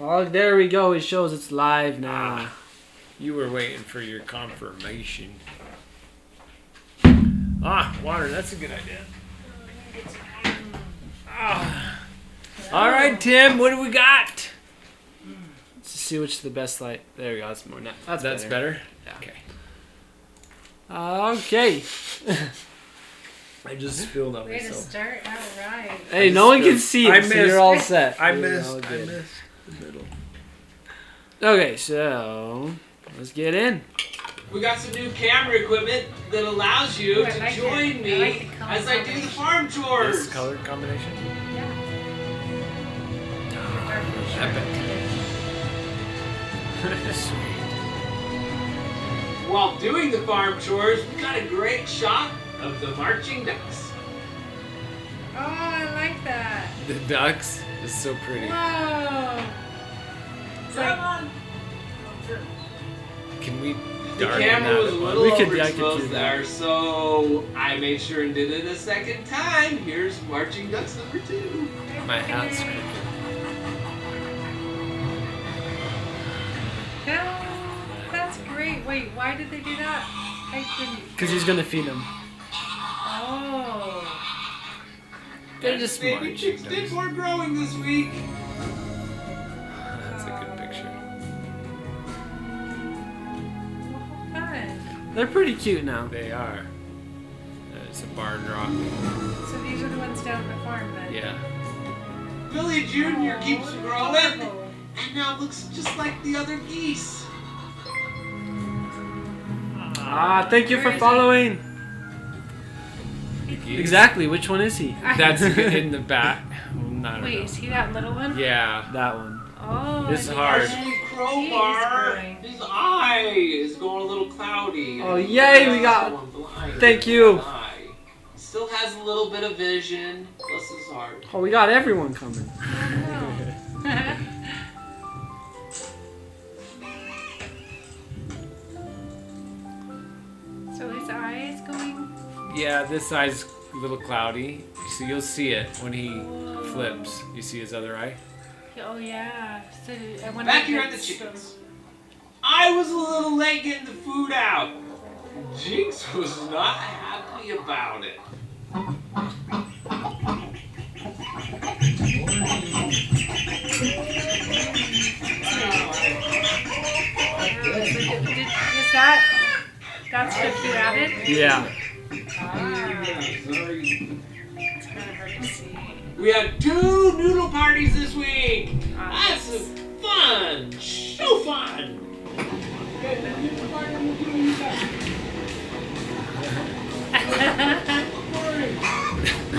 Oh, there we go. It shows it's live now. You were waiting for your confirmation. Water. That's a good idea. All right, Tim. What do we got? Let's see which is the best light. There we go. That's more. That's better. Yeah. Okay. Okay. I just spilled on Way to myself. start out right. Hey, no one can see it, so you're all set. I You're missed all good. the middle. Okay, so let's get in. We got some new camera equipment that allows you to join me as I do the farm chores. This color combination? Yeah. Epic. While doing the farm chores, we got a great shot of the marching ducks. Oh, I like that. The ducks is so pretty. Whoa. It's like, Can we The darken camera was a that? little I could do overexposed that. there, so I made sure and did it a second time. Here's marching ducks number 2. My hat's crooked. no, that's great. Wait, why did they do that? I didn't. Because he's going to feed them. Oh. They're just Baby marching chicks ducks. did more growing this week. That's a good picture. Fun. They're pretty cute now. They are. It's a barn rock. So these are the ones down at the farm then? Yeah. Billy Jr. keeps Oh, growing, adorable. and now looks just like the other geese. Thank you Where for is he? following. Geese. Exactly. Which one is he? That's in the back. I don't Wait, know. is he that little one? Yeah. That one. Oh. It's I hard. think Hey, Crowbar, growing. his eye is going a little cloudy. Oh, yay, we got- Going blind. Thank you. Eye. Still has a little bit of vision. Bless his heart. Oh, we got everyone coming. Oh, no. So his eye is going. Yeah, this eye's a little cloudy. So you'll see it when he flips. You see his other eye? Oh yeah. So I wonder Back if here at the it's- chickens. I was a little late getting the food out. Jinx was not happy about it. Is that's the food added? Yeah. Ah. It's kind of hard to see. We had 2 noodle parties this week. That's fun. So fun.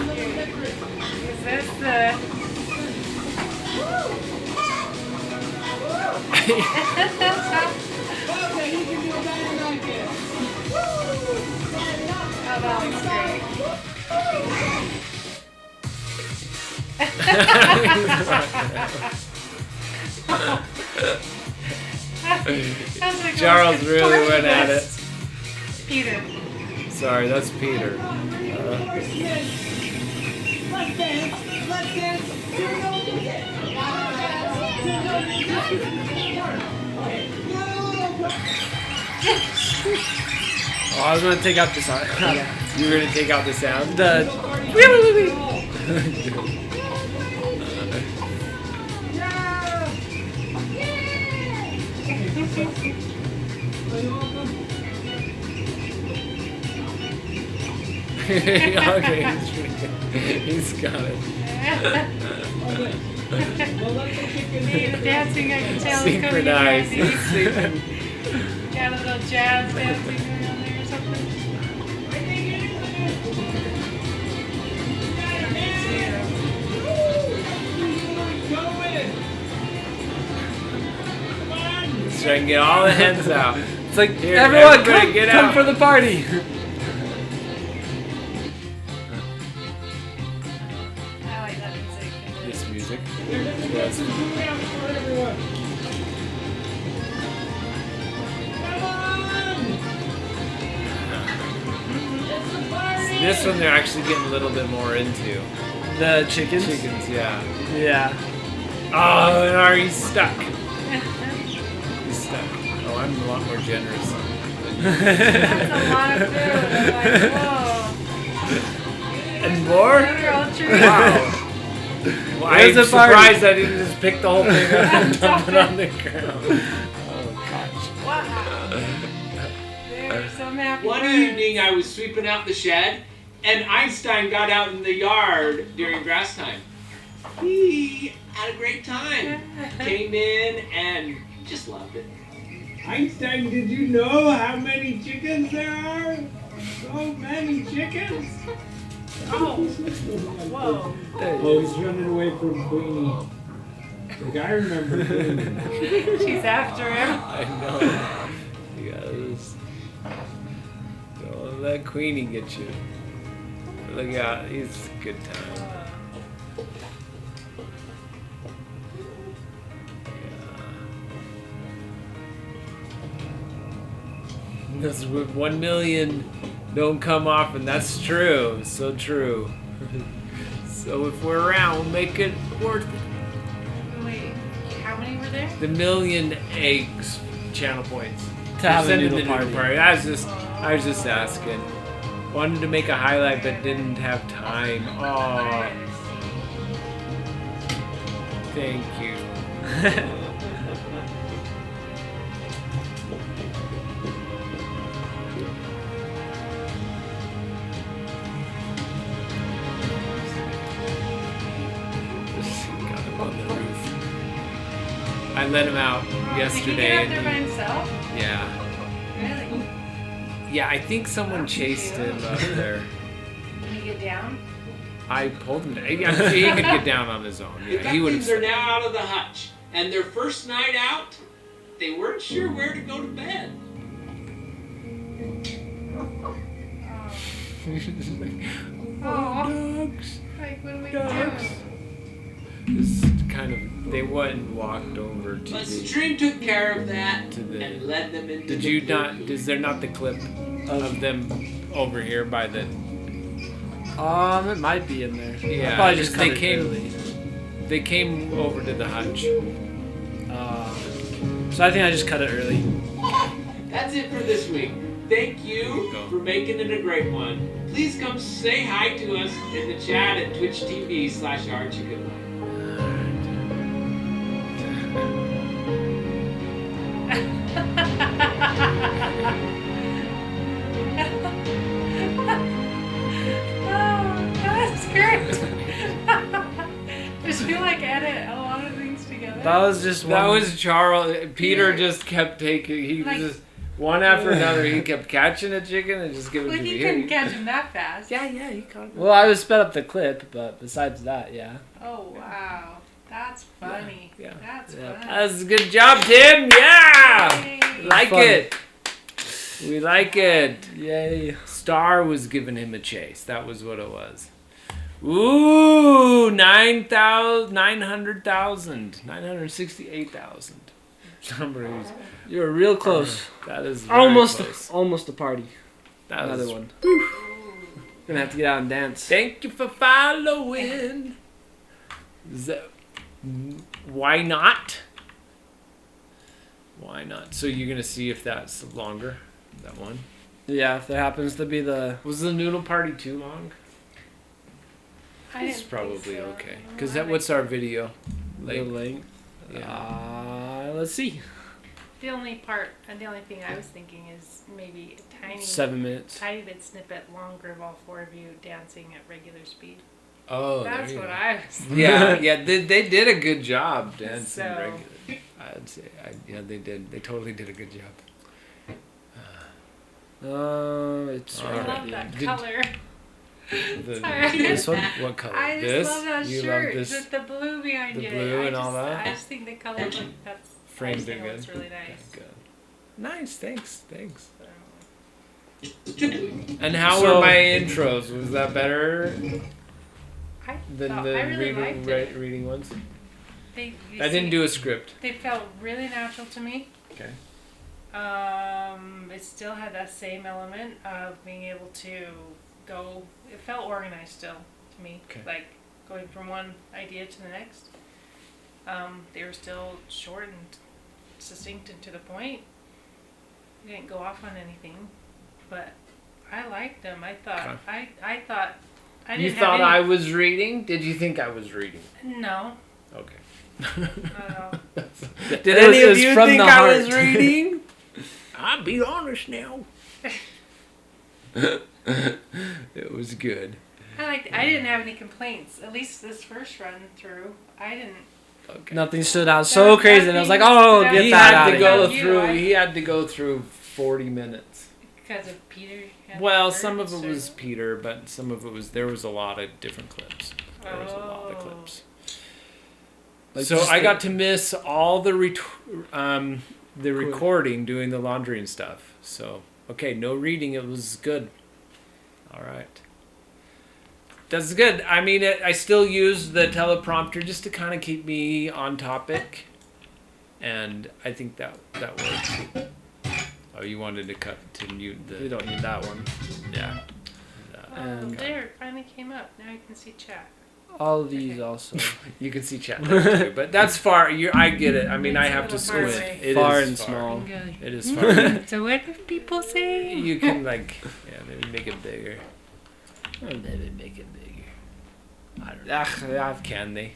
Is this the? Oh, that looks great. Sounds like Charles one really contortionist. went at it. Peter. Sorry, that's Peter. Oh, I was going to take out the sound. You were gonna take out the sound? Okay, he's got it. The dancing, I can tell, is coming in Synchronized. handy. Got a little jazz dancing going on there or something. Let's try and get all the hens out. It's like, Here, everyone, everybody get come out. for the party. I like that music. This music. Yes. This one they're actually getting a little bit more into. The chickens? Chickens, yeah. Yeah. Oh, no, he's stuck. He's stuck. Oh, I'm a lot more generous. That's a lot of food. I'm like, whoa. And more? Literal treat. Wow. Well, I'm Where's the party? surprised I didn't just pick the whole thing up and dump it on the ground. Oh, gosh. Wow. There's some happy One birds. evening I was sweeping out the shed, and Einstein got out in the yard during grass time. He had a great time. Came in and just loved it. Einstein, did you know how many chickens there are? So many chickens. Oh. Whoa. Oh, he's running away from Queenie. Like, I remember Queenie. She's after him. I know. Yes. Don't let Queenie get you. Look out, he's a good time. Yeah. This with 1 million don't come off, and that's true. So true. So if we're around, we'll make it worth it. Wait, how many were there? The 1,000,000 eggs channel points. To have a Send it noodle to the party. I was just asking. Wanted to make a highlight but didn't have time. Oh, thank you. Got him on the roof. I let him out yesterday. Did he get out there and by himself? yeah. Really? Yeah, I think someone chased him up there. Did he get down? I pulled him down. I'm sure he could get down on his own. The Yeah, he would ducklings are have. now out of the hutch, and their first night out, they weren't sure where to go to bed. Oh. Dogs. Like, what do we Dogs. do? Just kind of. They went and walked over to But the. Stream took care of that To the- and led them into Did the you blue not? room. Is there not the clip of them over here by the? It might be in there. Yeah, I probably just they cut it came- early. They came over to the hutch. So I think I just cut it early. That's it for this week. Thank you Go. for making it a great one. Please come say hi to us in the chat at Twitch TV/RChickenLife. Oh, that's great. Did you like edit a lot of things together? That was just one. That was Charles. Peter Peter. just kept taking. He Like- just one after another. He kept catching a chicken and just giving it Like to you me. couldn't catch him that fast. Yeah, he caught it. Well, I was sped up the clip, but besides that, yeah. Oh wow, that's funny. Yeah. That's Yeah. funny. That's a good job, Tim. Yeah, Yay. like Fun. it. We like it. Yay. Star was giving him a chase. That was what it was. Ooh, 900,000, 968,000. Somebody's. You were real close. That is very Almost, close. almost a party. That Another was- one. Gonna have to get out and dance. Thank you for following. Why not? Why not? So you're gonna see if that's longer. That one. Yeah, if there happens to be the. Was the noodle party too long? I It's didn't probably think so. okay. I Cause don't that what's our video? The Like, length. yeah. Let's see. The only part, and the only thing I was thinking is maybe a tiny, 7 minutes. tiny bit snippet longer of all four of you dancing at regular speed. Oh, That's there you what go. I was thinking. Yeah, yeah, they did a good job dancing So- regular. I'd say, yeah, they did. They totally did a good job. It's I Alright. right love at the that end. color. The, Sorry. This one? What color? I just this? love that You shirt love this with the blue behind the it. blue I and all just- that? I just think the color look, that's framed I just it think it looks good. really nice. Good. Nice, thanks. So, And how So- were my intros? Was that better I than thought, the I really reading liked it. reading ones? They, you I didn't see, do a script. They felt really natural to me. Okay. It still had that same element of being able to go. It felt organized still to me, Okay. like going from one idea to the next. They were still short and succinct and to the point. They didn't go off on anything, but I liked them. I thought I thought I didn't You have thought any, I was reading? Did you think I was reading? No. Okay. Did any of you from think the I heart. was reading? I'll be honest now. It was good. I didn't have any complaints. At least this first run through, I didn't. Okay. Nothing stood out so crazy. And I was like, Nothing oh, stood out. get He that had out to of go here. through. He had to go through 40 minutes. Because of Peter. had Well, the some of birds, it was or- Peter, but some of it was there was a lot of different clips. There was a lot of Oh. clips. Like, So just I the- got to miss all the recording, doing the laundry and stuff. So okay, no reading. It was good. All right. That's good. I mean, I still use the teleprompter just to kind of keep me on topic, and I think that worked. Oh, you wanted to cut to mute the. We don't need that one. Yeah. Oh, And- there, it finally came up. Now you can see chat. All of these Okay. also. You can see chat there too, but that's far. I get it. I mean, It's I a have to little far squint. away. It Far is and small. It is far. So what do people say? You can maybe make it bigger. Maybe make it bigger. I don't know. Ah, Can they?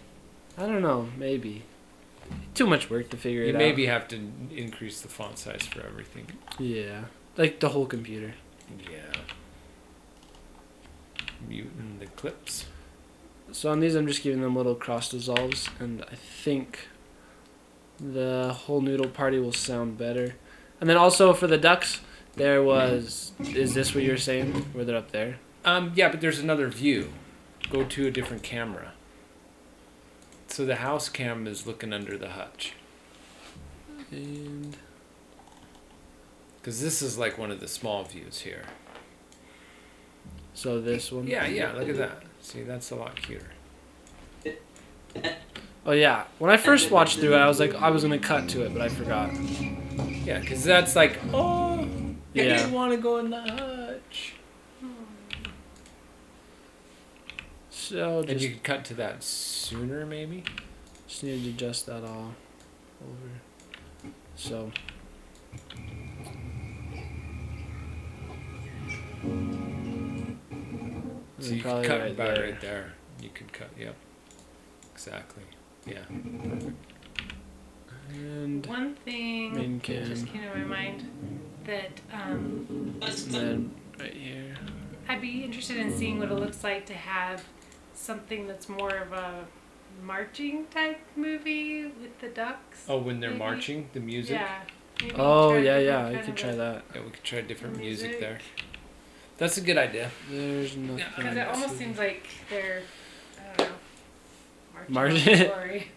I don't know. Maybe. Too much work to figure You it maybe have to increase the font size for everything. out. Yeah. Like the whole computer. Yeah. Muting the clips. So on these, I'm just giving them little cross dissolves, and I think the whole noodle party will sound better. And then also for the ducks, there was. Is this what you're saying? Where they're up there? Yeah, but there's another view. Go to a different camera. So the house cam is looking under the hutch. And Because this is like one of the small views here. so this one. Yeah, look at that. See, that's a lot cuter. Oh yeah. When I first watched through it, I was like, I was gonna cut to it, but I forgot. Yeah, because that's like, oh, Yeah. you want to go in the hutch. So And just, you could cut to that sooner, maybe? just need to adjust that all over. So. So you could Probably cut right about there. right there. You could cut, yep. Exactly. Yeah. And One thing main that cam. just came to my mind that And then right here. I'd be interested in seeing what it looks like to have something that's more of a marching type movie with the ducks. Oh, when they're Maybe. marching, the music? Yeah. Maybe Oh try yeah, different yeah. You kind could of try a- that. Yeah, we could try different music Music. there. That's a good idea. There's nothing. Because it almost to- seems like they're, I don't know, Marching. marching on glory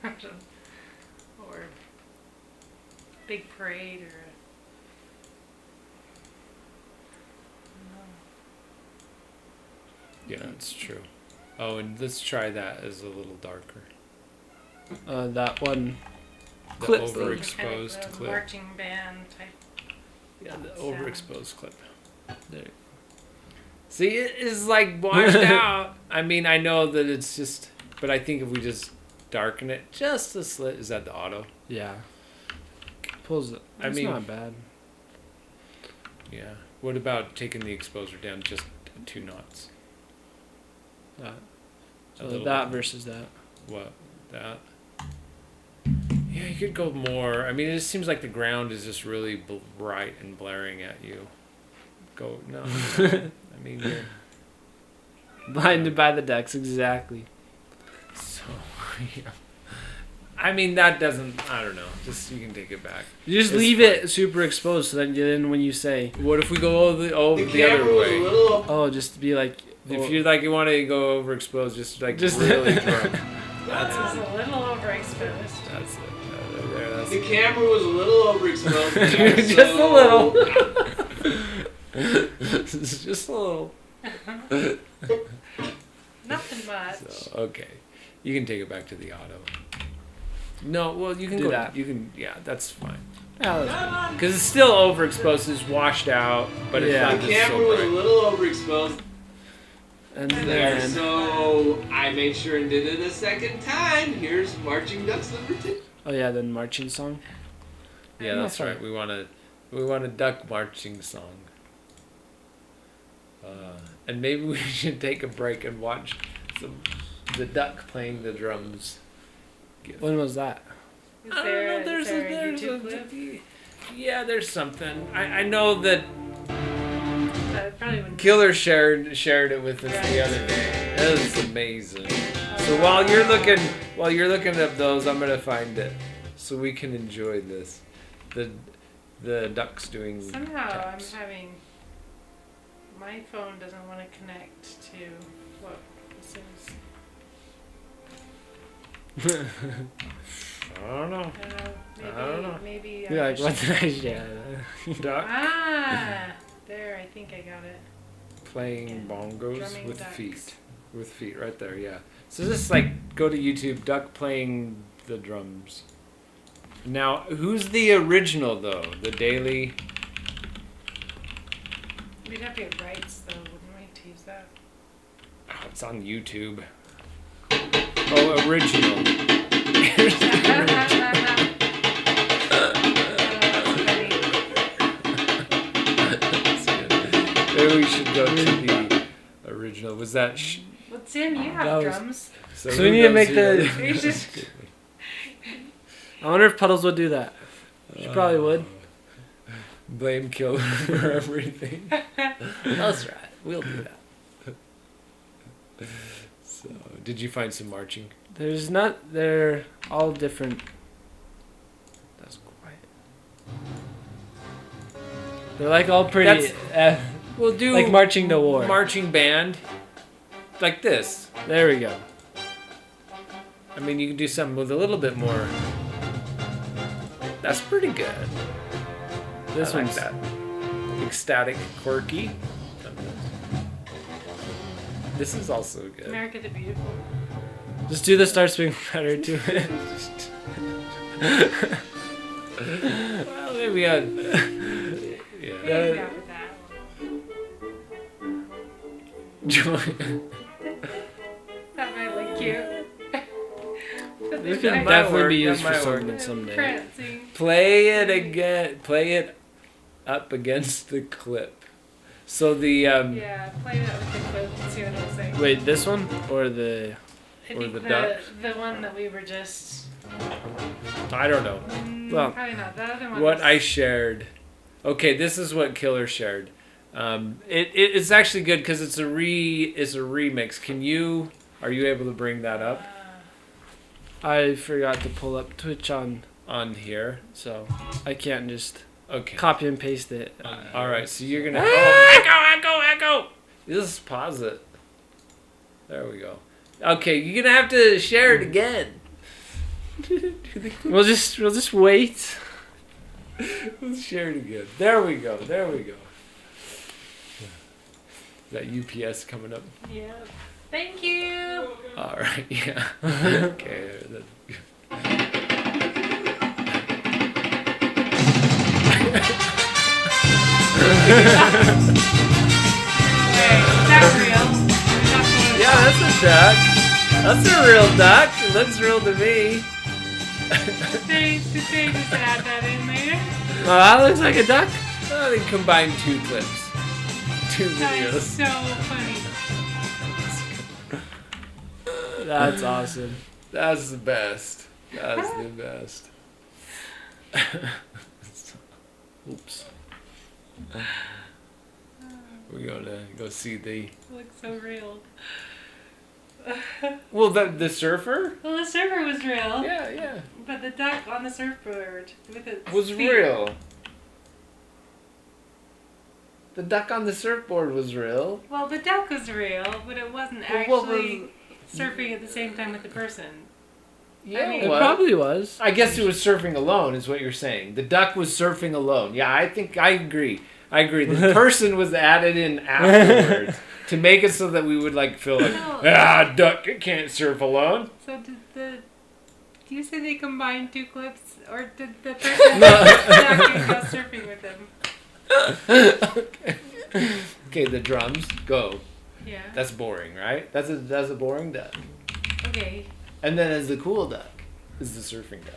or big parade or. Yeah, that's true. Oh, and let's try that as a little darker. that one. The Clip. overexposed kind of a clip. marching band type. Yeah, the sound. overexposed clip. There. See, it is like washed out. I mean, I know that it's just, but I think if we just darken it just a slit, is that the auto? Yeah. Pulls it. I It's mean- not bad. Yeah. What about taking the exposure down just 2 knots? That. A So little that bit. versus that. What? That? Yeah, you could go more. I mean, it just seems like the ground is just really bright and blaring at you. Go, no. I mean, you're, Blinded by the ducks, exactly. so, yeah. I mean, that doesn't, I don't know. Just, you can take it back. You just It's leave fine. it super exposed, so then when you say, What if we go the other camera was way? a little. oh, just be like, If you like, you want to go overexposed, just like Just- really drunk. That's a little overexposed. That's it. There, that's The camera was a little overexposed. Just a little. just a little. Nothing much. So, okay, you can take it back to the auto. No, well, you can Do go. that. You can, yeah, that's fine. Yeah, that's Because it's still overexposed. It's washed out, but it's Yeah. not The just camera so was a bright. little overexposed. And There, then so I made sure and did it a second time. Here's Marching Ducks number 2. oh yeah, then marching song. Yeah, that's right. We want a duck marching song. And maybe we should take a break and watch the duck playing the drums. When was that? Is I there, don't know. is there a YouTube clip? Yeah, there's something. I know that That probably wouldn't. Killer shared it with us the other day. It was amazing. So while you're looking up those, I'm gonna find it so we can enjoy this. The ducks doing Somehow taps. I'm having. My phone doesn't want to connect to what this is. I don't know. I don't know. Maybe, I don't know. Maybe. You're like, what did I share? Duck Ah, there. I think I got it. playing And bongos drumming with ducks. feet. With feet right there, yeah. So just like go to YouTube, duck playing the drums. Now, who's the original though? The Daily. We'd have to get rights though, wouldn't we, to use that? Oh, it's on YouTube. Oh, original. Maybe we should go to the original. Was that? Well, Tim, you have That was- drums. So who we need to knows make who the- does- We should- I wonder if Puddles would do that. She probably would. Blame Killer for everything. That's right. We'll do that. So, did you find some marching? There's not. They're all different. That's quiet. They're like all pretty. We'll do Like marching to war. Marching band, like this. There we go. I mean, you can do something with a little bit more. That's pretty good. This I like one's that. Ecstatic, quirky. This is also good. America the Beautiful. Just do the Star Spangled Banner to it. Well, maybe yeah. Maybe not with that one. That might look cute. This That could might definitely work, be that used for might work. something someday. Prancing. Play it again. Play it up against the clip. So the Yeah, play that with the clip and see what it'll say. Wait, this one or the? I or think the duck? The one that we were just. I don't know. Well, Probably not. The other one. What was, I shared. Okay, this is what Killer shared. It's actually good because it's a remix. Are you able to bring that up I forgot to pull up Twitch on so I can't just okay. copy and paste it. All right, so you're gonna echo. Just pause it. There we go. Okay, you're gonna have to share it again. We'll just wait. Let's share it again. There we go. That UPS coming up. Yeah. Thank you. All right, yeah. Okay. Okay, is that real? Yeah, that's a duck. That's a real duck. It looks real to me. Did they just add that in there? Oh, that looks like a duck. Oh, they combined 2 clips. 2 That is videos. so funny. That's awesome. That's the best. That's the best. Oops. We're gonna go see the. It looks so real. Well, the surfer. Well, the surfer was real. Yeah. But the duck on the surfboard with its Was feet. real. The duck on the surfboard was real. Well, the duck was real, but it wasn't Well, what actually surfing at the same time with the person. Yeah, mean- It probably was. I guess it was surfing alone, is what you're saying. The duck was surfing alone. Yeah, I think I agree. The person was added in afterwards to make it so that we would like feel like, No. duck can't surf alone. So do you say they combined 2 clips, or did the person duck go surfing with them? Okay, the drums go. Yeah. That's boring, right? That's a boring duck. Okay. And then as the cool duck is the surfing duck.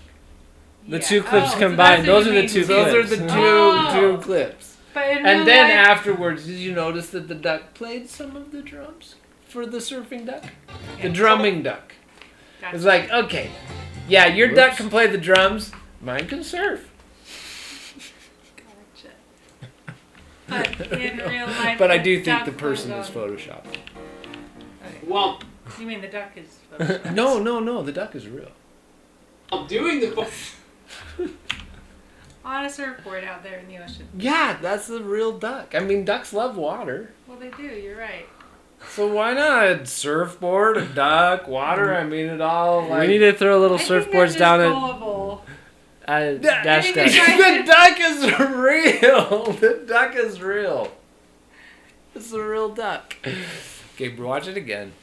The Yeah. two clips so combined. that's what Those you are the mean. two Those clips. are the Oh. two clips. But in real And then life, afterwards, did you notice that the duck played some of the drums for the surfing duck? The Yeah. drumming duck. Gotcha. It's like, okay, yeah, your Whoops. duck can play the drums, mine can surf. Gotcha. But in real life, But I do think duck the person was is on- photoshopped. Okay. While You mean the duck is photoshopped? No, the duck is real. doing the On a surfboard out there in the ocean. Yeah, that's the real duck. I mean, ducks love water. Well, they do. You're right. So why not? Surfboard, a duck, water, I mean, it all like... We need to throw little I think they're surfboards just down gullible. at Yeah, Dash think Dash. they The duck is real. The duck is real. It's a real duck. Okay, watch it again.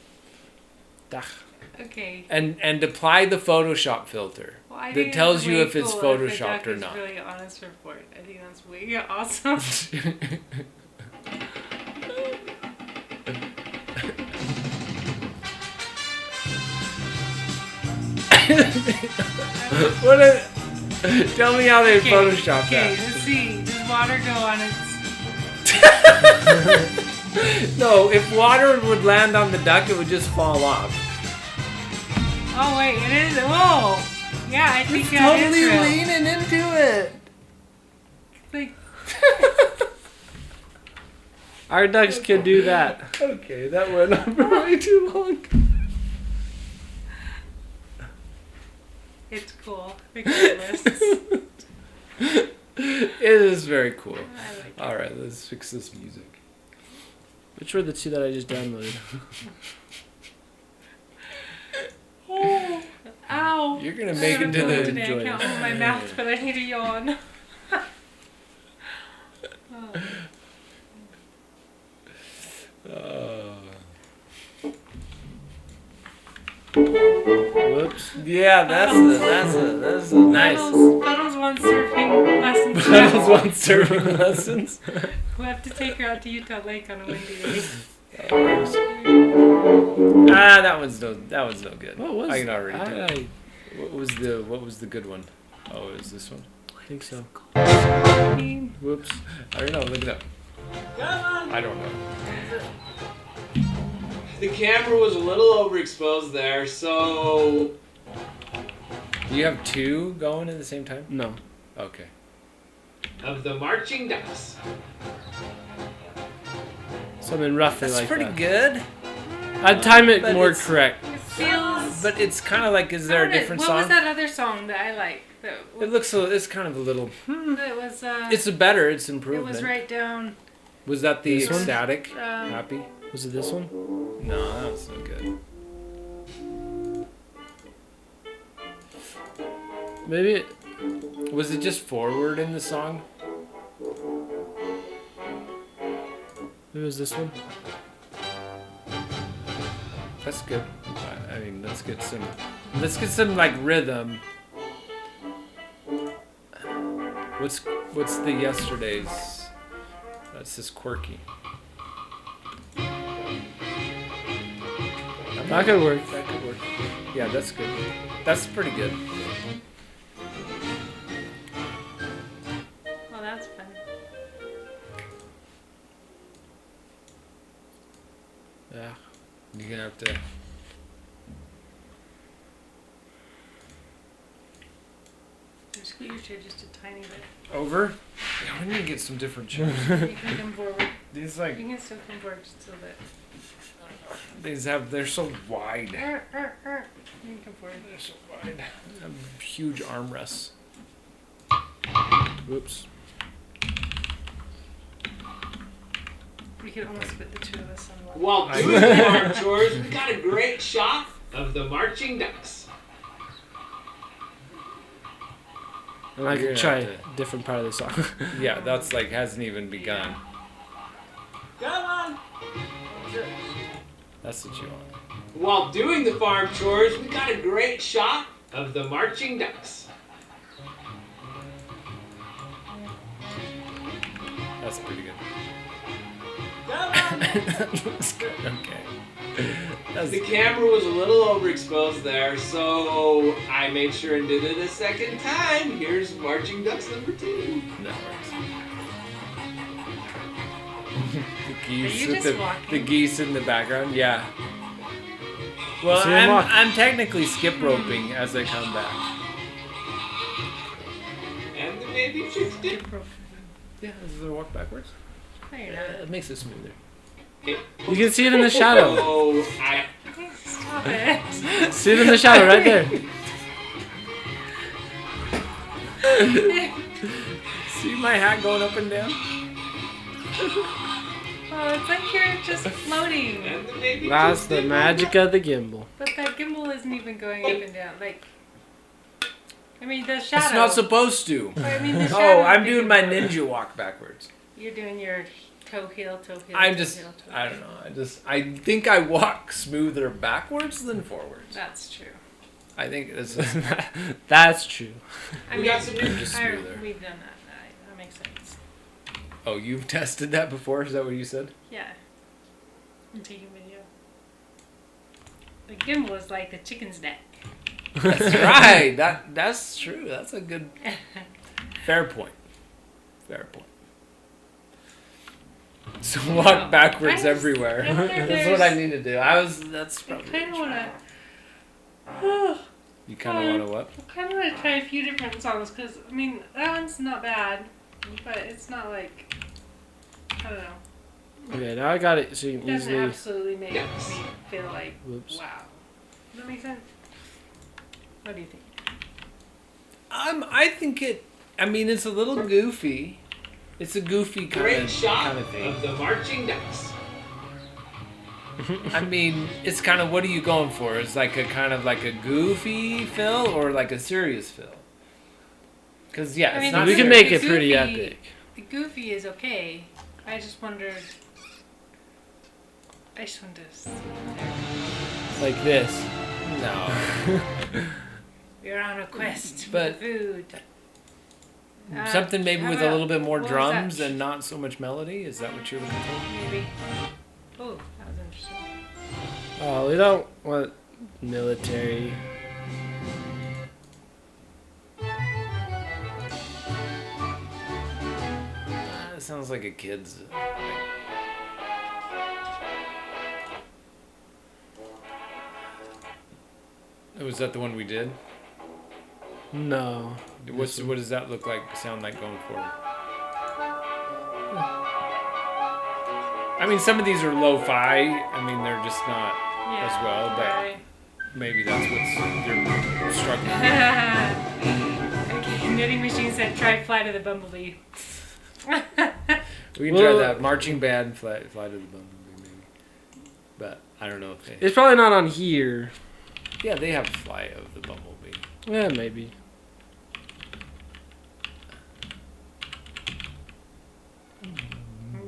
Duck. Okay. And apply the Photoshop filter. Well, I That think tells it's you way if it's cool if the photoshopped duck or is not. really on a surfboard. I think that's way awesome. What is, tell me how they Okay, photoshopped Okay, that. let's see. Does water go on its... No, if water would land on the duck, it would just fall off. Oh, wait, it is... Whoa! Yeah, I think that is real. leaning into it. Like, Our ducks can do that. Okay, that went on for way too long. it's cool. Regardless. It is very cool. I like it. All right, let's fix this music. Which were the two that I just downloaded? Oh, ow. You're gonna I make don't it to know the today. I enjoy can't it. hold my mouth, but I need to yawn. Oh. Whoops. Yeah, that's a nice. Puddles wants surfing lessons. Puddles wants surfing lessons. We'll have to take her out to Utah Lake on a windy day. That one's no good. What was I can already I- tell. What was the good one? Oh, it was this one. I think so. Whoops. I don't know. Look it up. I don't know. The camera was a little overexposed there, so Do you have two going at the same time? No. Okay. of the marching ducks. Something roughly That's like pretty that. good. I'd time it But more it's- correct. It feels. But it's kind of like, is there a different what song? was that other song that I like? It looks so. It's kind of a little. It was. It's better. It's It improvement. was right down. Was that the This one? ecstatic? Um, Happy? Was it this one? No, that was no good. Maybe it, Was it just forward in the song? maybe it was this one. That's good. I mean, let's get some like rhythm. What's the yesterday's? That's just quirky. That could work. That could work. Yeah, that's good. That's pretty good. Well, that's fun. Yeah. You're gonna have to. Scoot your chair just a tiny bit. Over? Yeah, we need to get some different chairs. You can come forward. These You like can still come forward just a little bit. they're so wide. You can come forward. They're so wide. Huge armrests. Whoops. We could almost fit the two of us on one. While doing the farm chores, we got a great shot of the marching ducks. And I You're could gonna try have a different part of the song. Yeah, that's like hasn't even begun. Come on! That's what you want. While doing the farm chores, we got a great shot of the marching ducks. That's pretty good. Okay. The camera was a little overexposed there, so I made sure and did it a second time. Here's Marching Ducks number 2. That works. Are you just walking? the geese in the background, yeah. Well, See 'em walk. I'm technically skip roping as they come back. And the baby chicks did. Yeah, as they walk backwards. No, you're not. It makes it smoother. You can see it in the shadow. Oh, Stop it. See it in the shadow right there. See my hat going up and down? Oh, it's like you're just floating. and the baby That's chicks the did. magic of the gimbal. But that gimbal isn't even going up and down. Like, I mean, the shadow. It's not supposed to. I mean, the shadow. Oh, I'm thing doing my is- ninja walk backwards. You're doing your toe heel, toe heel. I'm toe just, heel, toe I heel. don't know. I think I walk smoother backwards than forwards. That's true. I think this That's true. I We mean, got some new- just I- smoother. we've done that. That makes sense. Oh, you've tested that before? Is that what you said? Yeah. I'm taking video. The gimbal is like the chicken's neck. That's right. That's true. That's a good, fair point. Fair point. So walk backwards I everywhere. wonder if That's what I there's- need to do. That's I probably. kind of want to. You kind of want to what? I kind of want to try a few different songs because I mean that one's not bad, but it's not like I don't know. Okay, now I got it. So you It can doesn't easily. absolutely make me feel like Whoops. wow. Does that make sense? What do you think? I think it. I mean, it's a little goofy. It's a goofy Great shot kind of thing. of the Marching Ducks. I mean, it's kind of what are you going for? It's like a kind of like a goofy fill or like a serious fill? Because yeah, I it's mean, not. We can serious. make it pretty Goofy- epic. The goofy is okay. I just wondered. I just wanted to. Like this. No. We're on a quest But- for food. Something maybe how with a about- little bit more what was that? drums and not so much melody. Is that what you're looking for? Maybe. Oh, that was interesting. Oh, we don't want military. It sounds like a kid's. Was that the one we did? No. What does that look like? Sound like going forward? I mean, some of these are lo-fi. I mean, they're just not Yeah. as well, but Right. maybe that's what's they're struggling with. Okay, knitting machine said try Fly to the Bumblebee. We can Well- try that marching band fly to the Bumblebee maybe, but I don't know if they. It's probably not on here. Yeah, they have Fly of the Bumblebee. Yeah, maybe.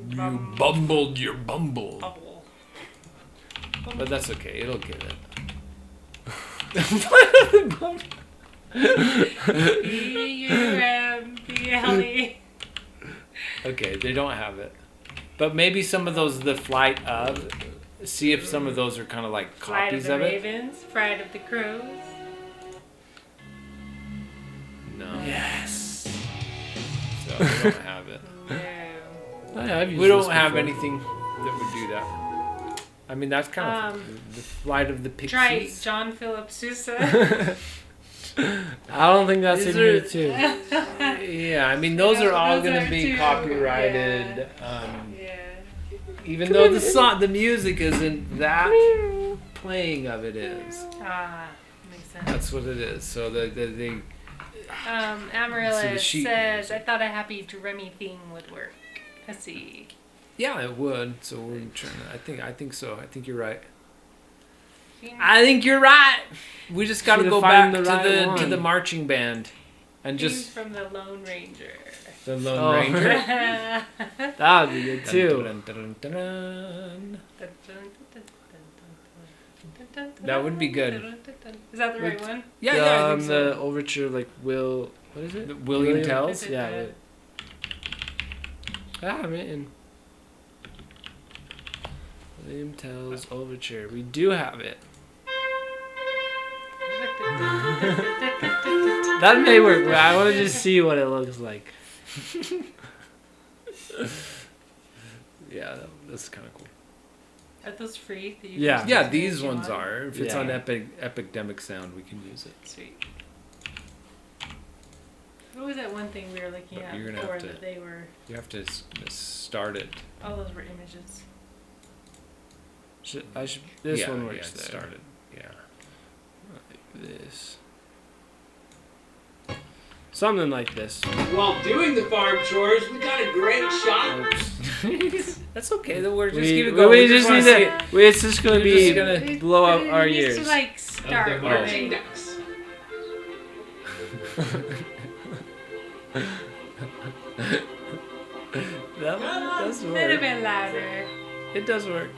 You bumbled your bumble, Bubble. but that's okay. It'll get it. B-U-M-B-L-E. Okay, they don't have it, but maybe some of those the flight of. See if some of those are kind of like Flight of copies the of it. Ravens, Fright of the Crows. No. Yes. So we don't have it. No. Oh, yeah, I've used We don't this have before. anything that would do that. I mean, that's kind of the flight of the pixies. Try John Philip Sousa. I don't think that's These in are- here too. Yeah, I mean, those are all Those going are to be too, copyrighted. Yeah. Even though the music isn't, that playing of it is. Ah, makes sense. That's what it is. So they So the Amarilla sheet says, music. I thought a happy drummy thing would work. Let's see. yeah, it would. So we're trying to. I think so. I think you're right. Theme- I think you're right. We just got to Should go find back the right to one. the marching band and theme just from the Lone Ranger. the Lone Oh. Ranger. That would be good too. Dun, dun, dun, dun, dun. That would be good. Is that the right Would- one? Yeah, yeah, I think the so. overture, like Will. What is it? William Tells. Is it Yeah. the- Ah, man. William Tell's Overture. We do have it. That may work, but I want to just see what it looks like. Yeah, that's kind of cool. Are those free? That you Yeah. can Yeah, use these if you ones want? are. If it's Yeah. on Epidemic Sound, we can use it. Sweet. What was that one thing we were looking But at you're gonna before have to- that they were? You have to start it. All those were images. This yeah, one works yeah, there. Start it. Yeah. Like this. Something like this. While doing the farm chores, we got a great shot. Oops. That's okay. Then we're just We, keep it going. we just wanna need see to. it. It's just gonna We're be just gonna blow out But it our needs ears. to like Of start. the marching right? ducks. That does A little work. bit louder. It does work.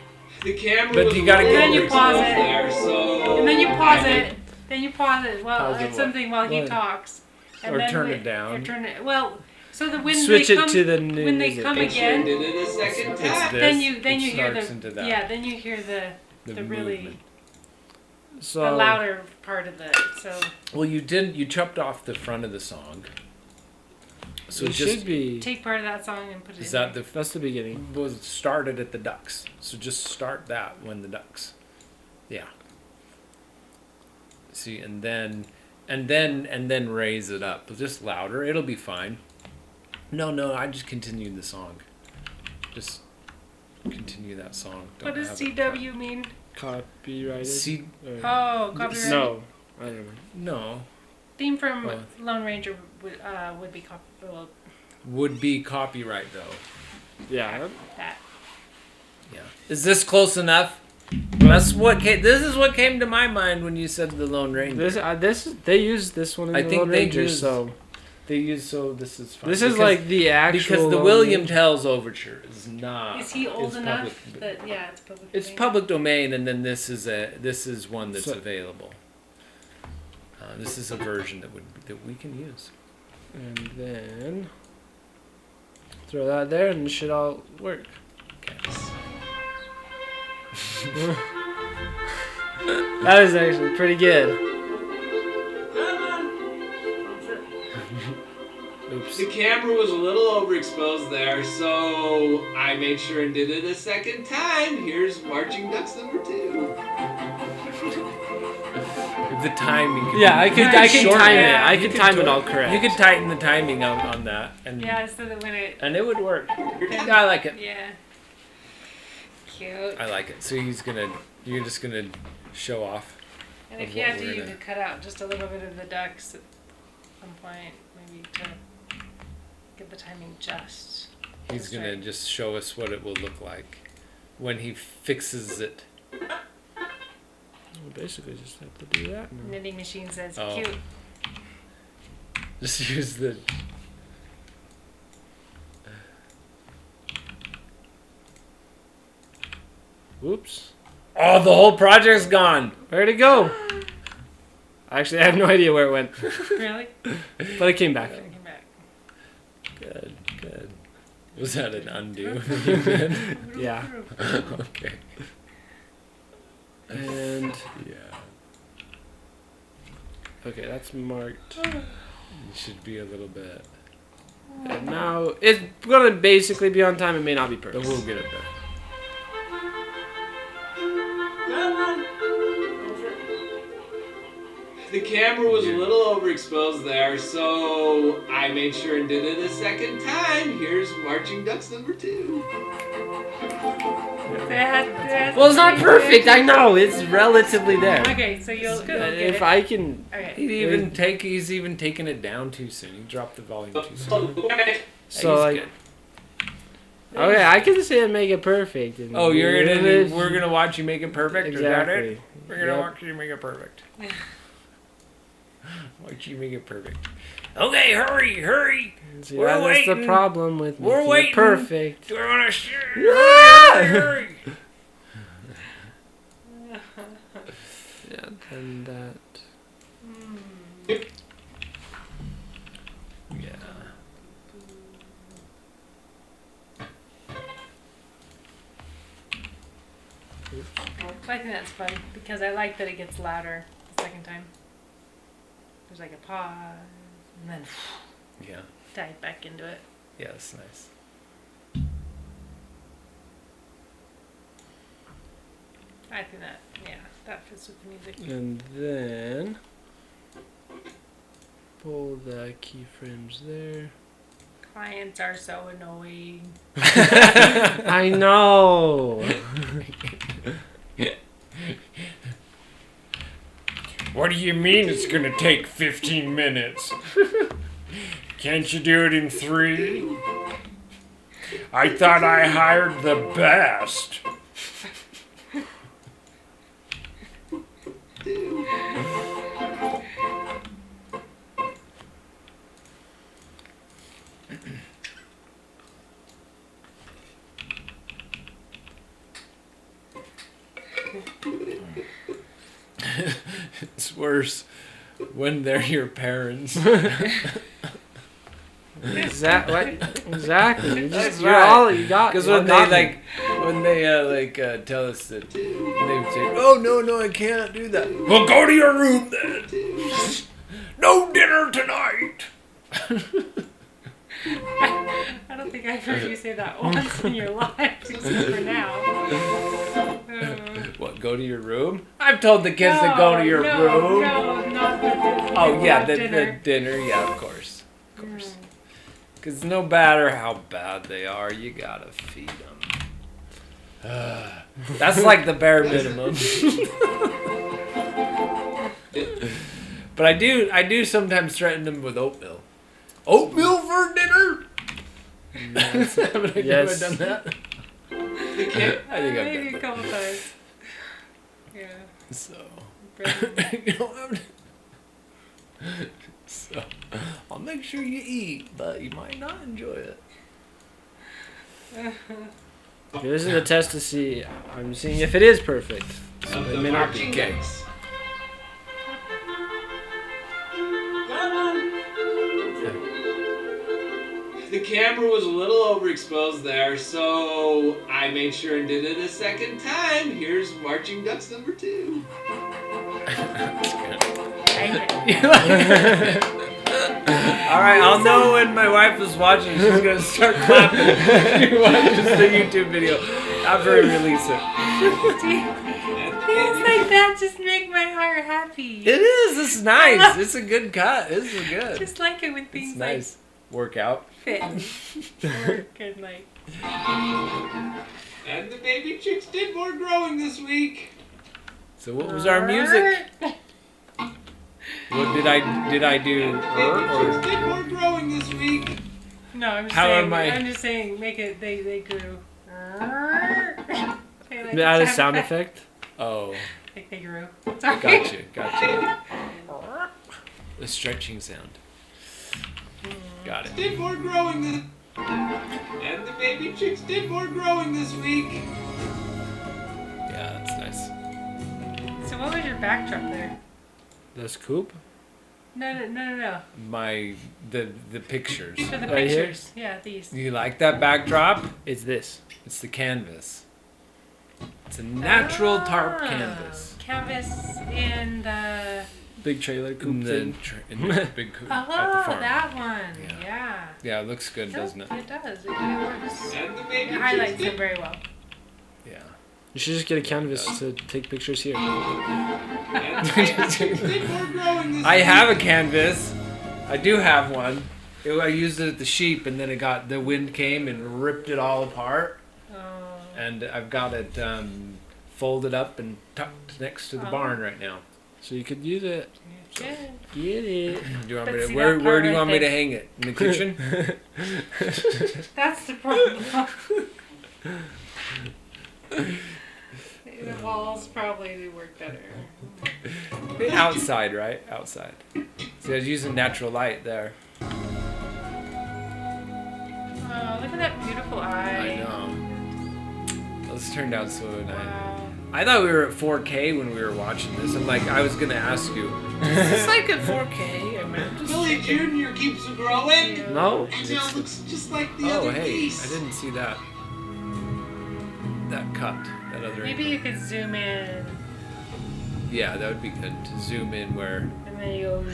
The camera But was you gotta a get little And then you pause exposed it. there, so And then you pause I it. Then you pause it. Well, Pause it it's what? something while he What? talks. And Or then turn when- it down. Or turn it. Well, so that when Switch they it come, to the new when they music. come Make sure I again, did it a second It's time. this. then It you hear starts the into that. yeah. Then you hear the really movement. So the louder part of the so. Well, you chopped off the front of the song. So it just should be. Take part of that song and put it is in that there. the That's the beginning. was started at the ducks. So just start that when the ducks. Yeah. See, and then raise it up. Just louder. It'll be fine. No, I just continued the song. Just continue that song. What does have it CW mean? Copyrighted. C Or- Oh, copyright. no, I don't know. no Theme from Oh. Lone Ranger would be well, would be copyright though. Yeah. that. Yeah. Is this close enough? That's what this is what came to my mind when you said the Lone Ranger. They used this one in I the think Lone they Ranger, used- so They use so this is fine. this is like the actual. because the Lone William Ranger. Tell's Overture is not. Is he old is enough public- that yeah, it's public. It's domain? public domain, and then this is one that's So- available. This is a version that we can use. And then throw that there, and it should all work. Okay. That is actually pretty good. Oops. The camera was a little overexposed there, so I made sure and did it a second time. Here's Marching Ducks number 2. The timing. Yeah, I can shorten time it. Yeah, I You can could time do it all correct. You could tighten the timing on that, and Yeah, so that when it and it would work. I like it. yeah. Cute. I like it. So you're just gonna show off. And of if you what have to, we're you gonna- could cut out just a little bit of the ducks at some point, maybe to get the timing just. He's That's gonna right. just show us what it will look like when he fixes it. We basically just have to do that now. Knitting machine says Oh. cute. Just use the. Oops. Oh, the whole project's gone. Where'd it go? Actually, I have no idea where it went, Really? but it came back. Came back. Good. Was that an undo? Yeah. Okay. And Yeah. okay, that's marked. It should be a little bit. And now it's gonna basically be on time. It may not be But perfect. we'll get it there. The camera was a little overexposed there, so I made sure and did it a second time. Here's Marching Ducks number 2. Well, it's not perfect. I know it's relatively there. Okay, so you'll get If it. I can, Okay. He's even taking it down too soon. He dropped the volume too soon. so He's like, good. okay, I can say and make it perfect. And Oh, we're live- gonna watch you make it perfect. Is that it? Exactly. We're gonna Yep. watch you make it perfect. Watch you make it perfect. Okay, hurry! See, We're that's the waiting. problem with We're making waiting. it perfect. Do I want to Ah! hurry? Yeah, and that. Yeah. I think that's fun because I like that it gets louder the second time. There's like a pause and then Yeah. dive back into it. Yeah, that's nice. I think that, yeah, that fits with the music. And then pull the keyframes there. Clients are so annoying. I know. What do you mean it's gonna take 15 minutes? Can't you do it in 3? I thought I hired the best. It's worse when they're your parents. Exactly. You That's you're right. all you got. Because you all when they got me. tell us that they would say, "Oh no, I can't do that." Well, go to your room then. No dinner tonight. I don't think I've heard you say that once in your life, except for now. What? Go to your room? I've told the kids to go to your room. No, not the Oh yeah, the dinner. dinner. Yeah, of course. Because no matter how bad they are, you gotta feed them. That's like the bare minimum. But I do sometimes threaten them with oatmeal. Oatmeal for dinner? Yes. Haven't I Yes. done that? I think I've Maybe done a couple times. Yeah. that. So, Bring- you don't have to. So, I'll make sure you eat, but you might not enjoy it. This is a test to see. I'm seeing if it is perfect. So it may not be. Okay. The camera was a little overexposed there, so I made sure and did it a second time. Here's Marching Ducks number 2. Alright, I'll know when my wife is watching. She's gonna start clapping. She watches the YouTube video after I release it. Things like that just make my heart happy. It is. It's nice. It's a good cut. This is good. Just like it when things It's nice. Workout. like fit and work and like. And the baby chicks did more growing this week. So what was our music? What did I do? Baby chicks did more growing this week. No, I'm just How saying. am I- I'm just saying. Make it. They grew. Say like Add a the sound effect. Oh, Like they grew. Sorry. gotcha. The stretching sound. Got it. Did more growing this. And the baby chicks did more growing this week. Yeah, that's nice. So what was your backdrop there? The scoop. No. The pictures. For the Right here? pictures. Yeah, these. Do you like that backdrop? It's this. It's the canvas. It's a natural tarp Ah, canvas. Canvas in the. Big trailer In coop the, thing. in the big coop at the Oh, farm. that one. Yeah. Yeah. Yeah, it looks good, doesn't it? It does. It works. And the It baby highlights chicks it did. very well. Yeah. You should just get a canvas to take pictures here. And the baby chicks did more growing this I week. have a canvas. I do have one. I used it at the sheep, and then the wind came and ripped it all apart. Oh. And I've got it folded up and tucked next to the Oh. barn right now. So you could use it. Good. Get it. Do you want But me to, see where that where part do you right want me to there? hang it? In the kitchen? That's the problem. The walls probably work better. Outside, right? Outside. See, I was using natural light there. Oh, look at that beautiful eye. I know. This turned out so nice. Wow. I thought we were at 4K when we were watching this. I'm like, I was gonna ask you, is this like at 4K? I mean, just Billy Jr. keeps growing. Yeah. No. And now looks just like the Oh, other hey, piece. I didn't see that. That cut. that other Maybe angle. you could zoom in Yeah, that would be good to zoom in where. and then you go.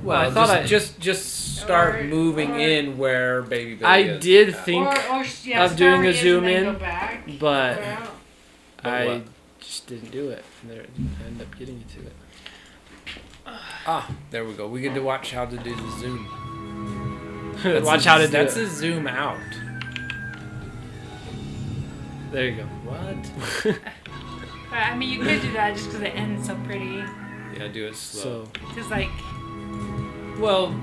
Well, I thought just start Or- moving or- in where Baby Billy I is. did Yeah. think Yeah, of start doing where a it is zoom and then in, go back, but go out. I what? just didn't do it. And there, I ended up getting into it. Ah, there we go. We get to watch how to do the zoom. That's Watch a, how to do That's it. a zoom out. There you go. What? I mean, you could do that just because it ends so pretty. Yeah, do it slow. So Because like, Well,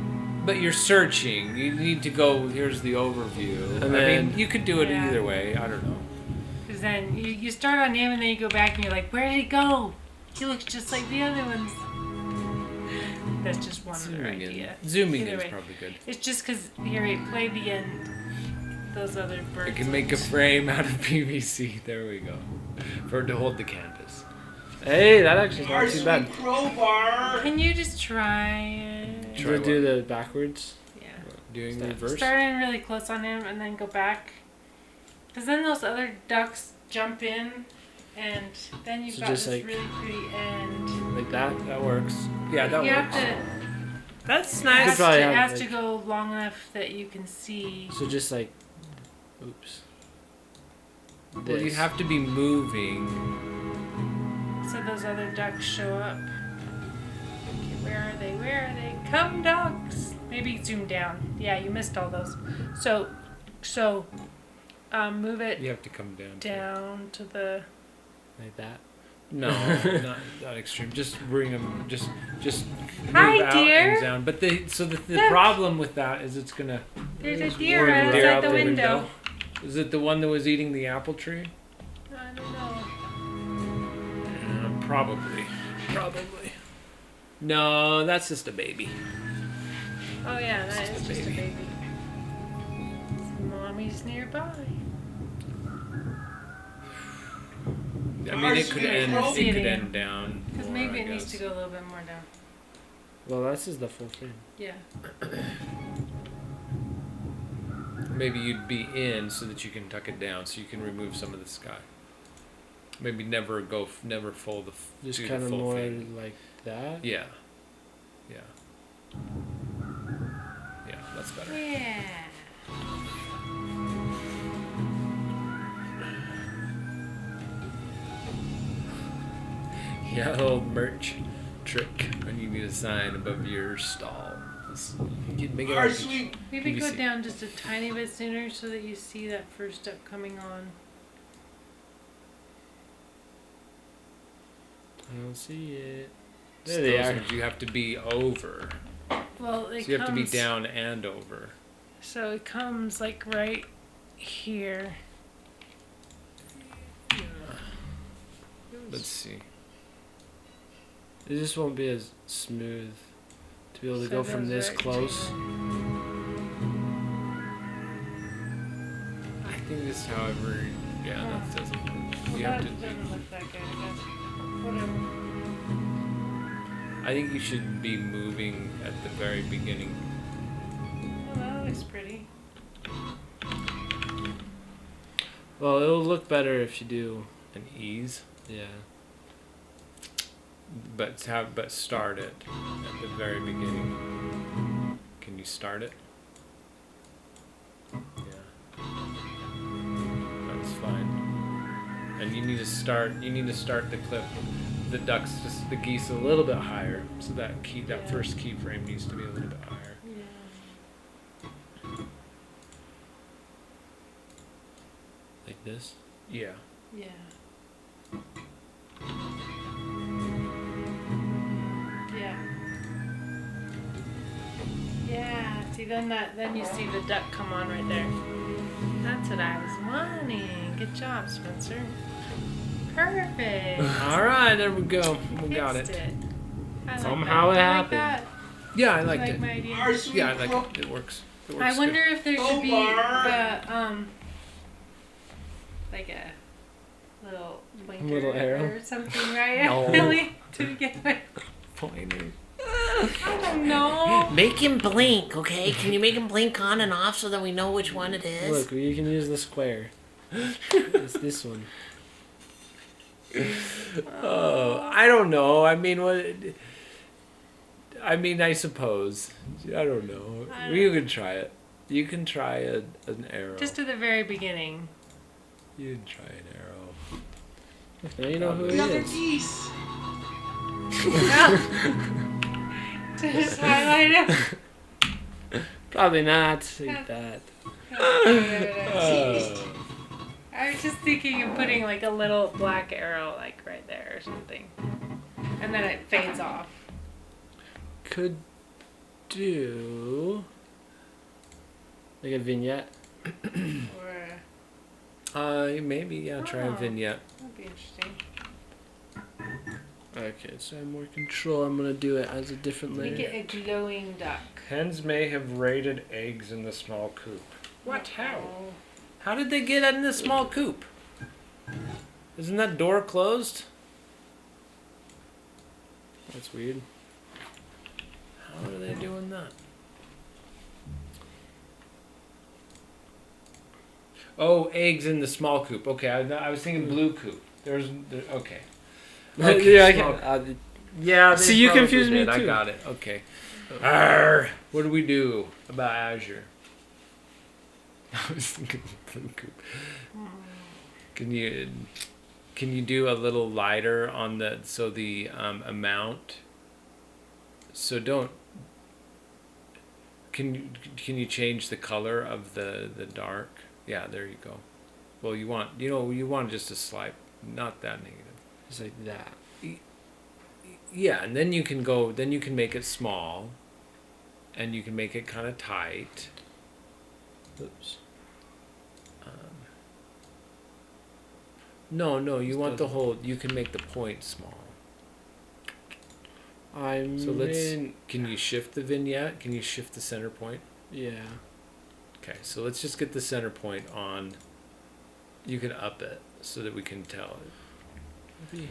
but you're searching. You need to go. Here's the overview. And I then- mean, you could do it Yeah. either way. I don't know. because then you start on him and then you go back and you're like, where did he go? He looks just like the other ones. That's just one other Zooming idea. in. Zooming Either in is way. probably good. It's just because here he played the end. Those other birds. I can make a frame out of PVC. There we go. For it to hold the canvas. hey, that actually is Our not too bad. sweet crowbar. Can you just try it? Try Should I do the backwards? Yeah. Doing Start- reverse. Start in really close on him and then go back. Because then those other ducks jump in and then you've So got just this like- really pretty end. Like that? That works. Yeah, that you works. have to, That's it nice. has, probably to, have, it has like- to go long enough that you can see. So just like, oops. Well, you This. have to be moving. So those other ducks show up. Okay, where are they? Where are they? Come ducks! Maybe zoom down. Yeah, you missed all those. So, move it You have to come down. down to the. Like that. No, not extreme. Just bring them. Just move Hi, out dear. and down. But the Look. problem with that is it's gonna. There's a There's deer one outside deer out the the window. Is it the one that was eating the apple tree? I don't know. Probably. No, that's just a baby. Oh yeah, that Just is a just a baby. baby. Mommy's nearby. I mean, it could end. It See it could again. end down. Because more, maybe I it needs to guess. go a little bit more down. Well, this is the full frame. Yeah. Maybe you'd be in so that you can tuck it down, so you can remove some of the sky. Maybe never fold the Just do kind the of full more thing. like that. Yeah. Yeah. Yeah, that's better. Yeah. Yeah, the old merch trick when you need a sign above your stall. Make it Our like sweet Maybe go PVC. down just a tiny bit sooner so that you see that first duck coming on. I don't see it. It's There they those are. ones you have to be over. Well, it So you have to be comes- down and over. So it comes like right here. Let's see. It just won't be as smooth to be able to So go from those this right close. I think this, however, yeah, Huh. that doesn't work. Well, You that have to. doesn't look that good, I guess. Whatever. I think you should be moving at the very beginning. Well, that looks pretty. Well, it'll look better if you do. And ease, Yeah. but start it at the very beginning. Can you start it? Yeah. That's fine. And you need to start the clip, the ducks, just the geese a little bit higher, so that Yeah. first keyframe needs to be a little bit higher. Yeah. Like this. Yeah. Yeah. Yeah. Yeah. See, then you see the duck come on right there. That's what I was wanting. Good job, Spencer. Perfect. All right, there we go. We got Fixed it. I like Somehow that. it I like happened. that. Yeah, I I liked like it. my idea. our sweet Yeah, I like crow- it. It works. It works. I good. wonder if there should be Omar. like a little blinker Little arrow? or something, right? No. Really? To begin with. Pointer. I don't know. Make him blink, okay? Can you make him blink on and off so that we know which one it is? Look, you can use the square. It's this one. Oh, I don't know. I mean, what? I mean, I suppose. I don't know. You can try it. You can try an arrow. Just at the very beginning. You can try an arrow. Now you know who he Another is. geese. Just highlight him. Probably not. Like that. I was just thinking of putting like a little black arrow like right there or something. And then it fades off. Could do like a vignette. Or Maybe try a Oh. vignette. that'd be interesting. Okay, so I have more control. I'm gonna do it as a different Make layer. it a glowing duck. Hens may have raided eggs in the small coop. What? How? Oh. How did they get in the small coop? Isn't that door closed? That's weird. How are they doing that? Oh, eggs in the small coop. Okay, I was thinking blue coop. Okay. Yeah, I small can, Yeah. See, you probably confused me did. I too. got it. Okay. Arr, what do we do about Azure? I was thinking blue coop. Can you do a little lighter on the amount? So don't. Can you change the color of the dark? Yeah, there you go. Well, you want just a slight, not that negative. It's like that. Yeah, and then you can make it small, and you can make it kind of tight. Oops. No, you want the whole. You can make the point small. Can you shift the vignette? Can you shift the center point? Yeah. Okay, so let's just get the center point on. You can up it so that we can tell it.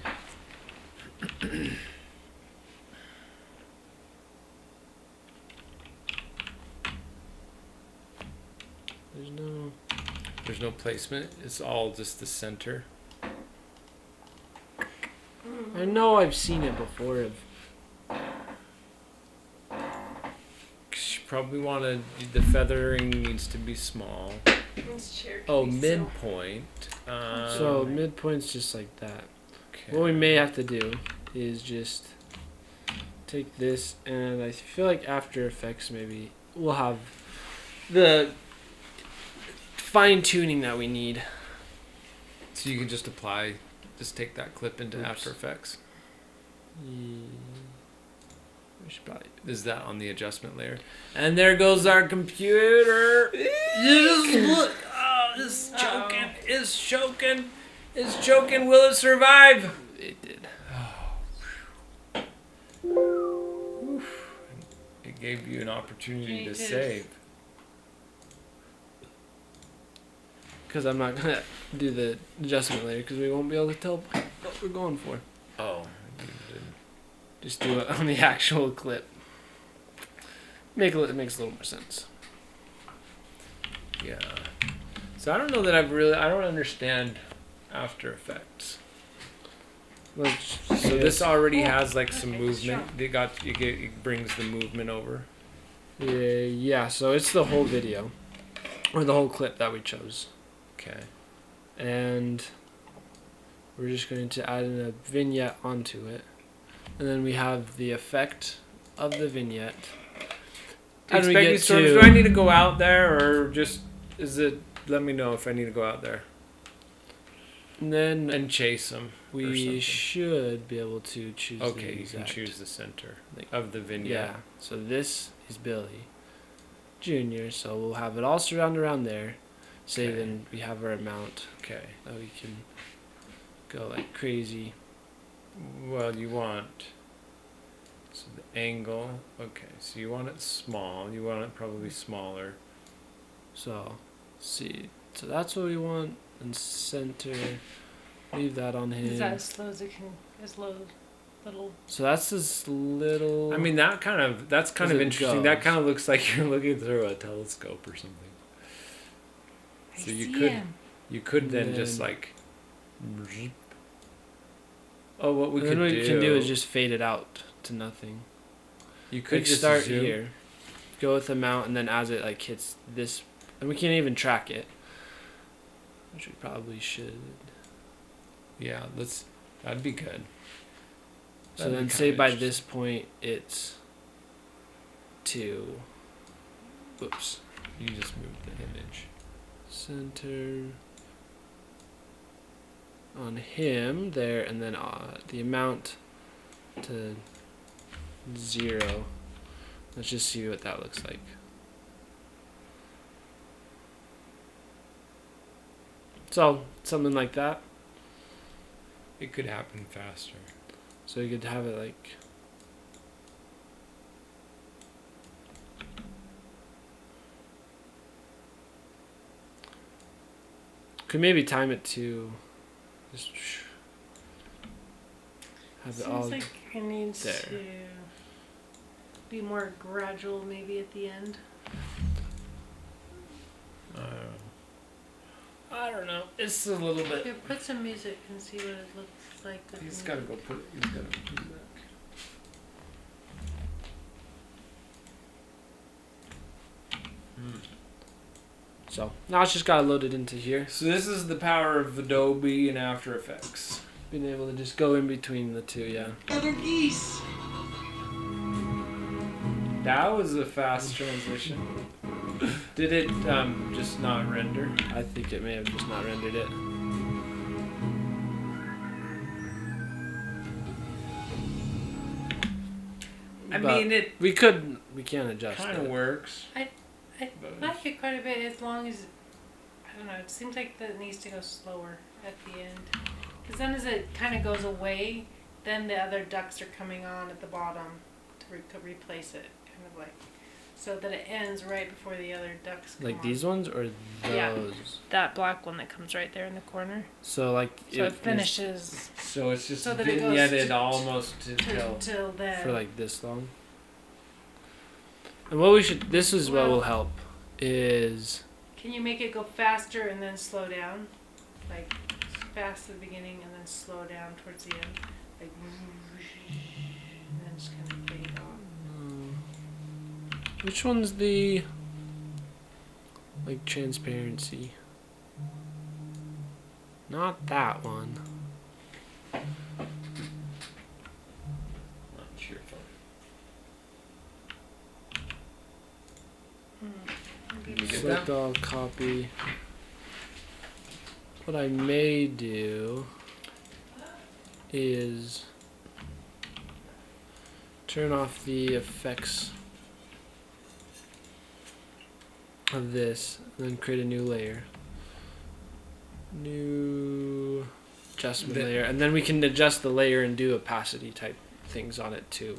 There's no placement. It's all just the center. I know I've seen it before. You probably the feathering needs to be small. Oh, midpoint. So midpoint's just like that. Okay. What we may have to do is just take this, and I feel like After Effects maybe we'll have the fine tuning that we need. So you can just take that clip into Oops. After Effects. We should probably. Is that on the adjustment layer? And there goes our computer. Just look. Oh, it's choking. It's choking. It's choking. Will it survive? It did. It gave you an opportunity to Jesus. save. Because I'm not gonna do the adjustment layer because we won't be able to tell what we're going for. Oh. Just do it on the actual clip. It makes a little more sense. Yeah. So I don't know that I don't understand After Effects. So this already has like some movement. It brings the movement over. Yeah, so it's the whole video. Or the whole clip that we chose. Okay. And we're just going to add in a vignette onto it. And then we have the effect of the vignette. How do we Expecting get storms. to- Do I need to go out there or just let me know if I need to go out there And then and chase them. we should be able to choose the Okay, you can exact- choose the center of the vignette. Yeah, so this is Billy Jr., so we'll have it all surrounded around there. Say Okay. then we have our amount Okay. that we can go like crazy. Well, you want the angle. Okay, so you want it small. You want it probably smaller. So, see. So that's what we want. And center. Leave that on him. Is that as slow as it can? As low, little. So that's this little. I mean, that's kind of As it interesting. That goes. kind of looks like you're looking through a telescope or something. So you could then just like Oh, what we And could then what do? you can do is just fade it out to nothing. You could Like just start zoom. here, go with amount, and then as it like hits this, and we can't even track it, which we probably should. Yeah, that'd be good. So That'd be then, say kinda by interesting. this point it's 2. Oops. You just move the image. Center on him there, and then the amount to 0. Let's just see what that looks like. So something like that. It could happen faster. So you could have it like. Could maybe time it to just have it Seems all. like it needs there. to be more gradual, maybe at the end. I don't know. It's a little bit. Here, put some music and see what it looks like. with He's the gotta music. go put. He's gotta do that. So now it's just gotta load it into here. So this is the power of Adobe and After Effects. Being able to just go in between the two, yeah. Other geese. That was a fast transition. Did it just not render? I think it may have just not rendered it. I But mean, it we can adjust kind it. of works. I But- like it quite a bit as long as, I don't know, it seems like that it needs to go slower at the end. Because then as it kind of goes away, then the other ducks are coming on at the bottom to replace it. Kind of like, so that it ends right before the other ducks come Like on. these ones or those? Yeah. That black one that comes right there in the corner. So like So it finishes So it's just So that it goes vignetted to- almost till. till then. for like this long. And what we should, this is what Well- will help, is Can you make it go faster and then slow down? Like fast at the beginning and then slow down towards the end? Like and then just kind of fade off. which one's the like transparency? Not that one. Not your phone. You get Select that? all, copy. What I may do is turn off the effects of this and then create a new layer. New adjustment The- layer. And then we can adjust the layer and do opacity type things on it too.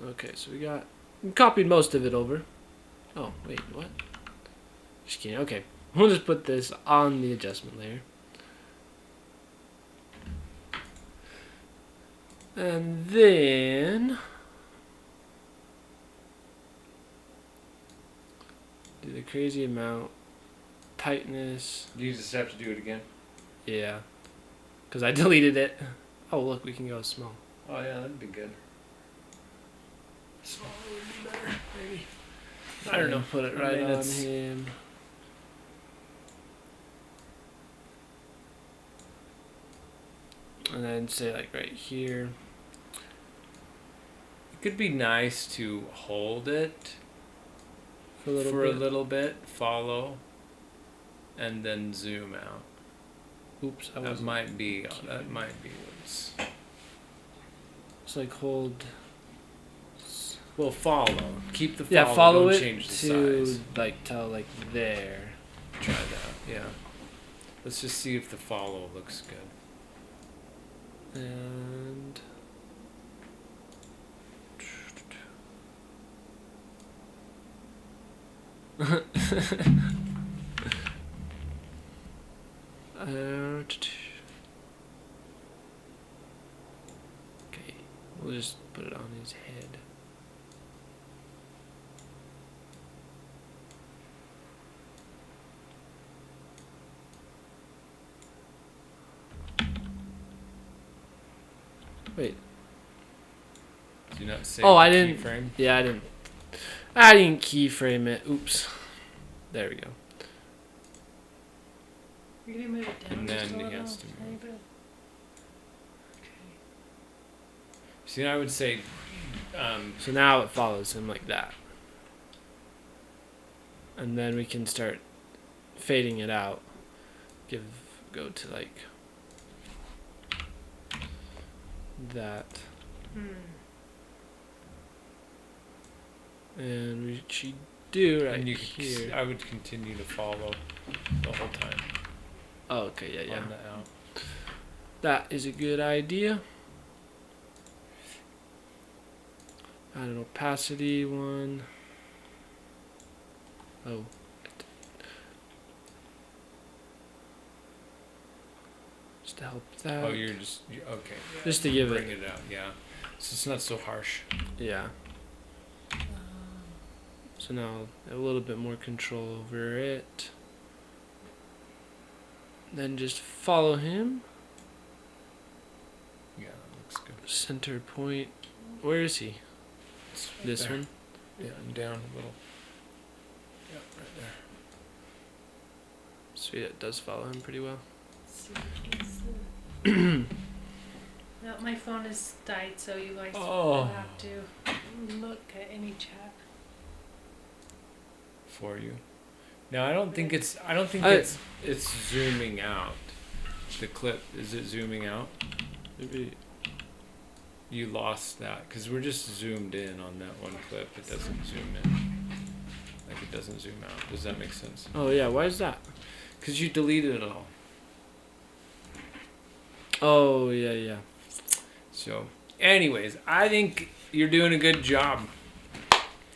Okay, so we copied most of it over. Oh, wait, what? Just kidding. Okay, we'll just put this on the adjustment layer. And then do the crazy amount, tightness, You just have to do it again. yeah, because I deleted it. Oh, look, we can go small. Oh yeah, that'd be good. Small would be better, maybe. I don't know. Put it I right mean, on it's- him. And then say like right here. It could be nice to hold it For a little for bit. a little bit, follow, and then zoom out. Oops, I That was might be what's. It's like hold. Well, follow. Keep the follow. Yeah, follow Don't it change the to size. like tell like there. Try that. Yeah. Let's just see if the follow looks good. And okay, we'll just put it on his head. Wait. Do you not say Oh, the I didn't. keyframe? Yeah, I didn't. I didn't keyframe it. Oops. There we go. You're gonna move it down And just then a he little. has to tiny move. bit. See, I would say, So now it follows him like that. And then we can start fading it out. Go to like that. And we should do right and you here. I would continue to follow the whole time Oh, okay, yeah, yeah. on the out. That is a good idea. Add an opacity one. Oh. Just to help that. Oh, you're okay. Just to give Bring it. it out, yeah. So it's not so harsh. Yeah. So now a little bit more control over it. Then just follow him. Yeah, that looks good. Center point. Where is he? It's right This there. one? Yeah, and down a little. Yeah, right there. Sweet, it does follow him pretty well. No, my phone has died, so you guys Oh. will have to look at any chat. For you. Now I don't think it's it's zooming out. The clip, is it zooming out? Maybe. You lost that because we're just zoomed in on that one clip. It doesn't zoom in. Like it doesn't zoom out. Does that make sense? Oh yeah, why is that? Because you deleted it all. Oh yeah, yeah. So, anyways, I think you're doing a good job.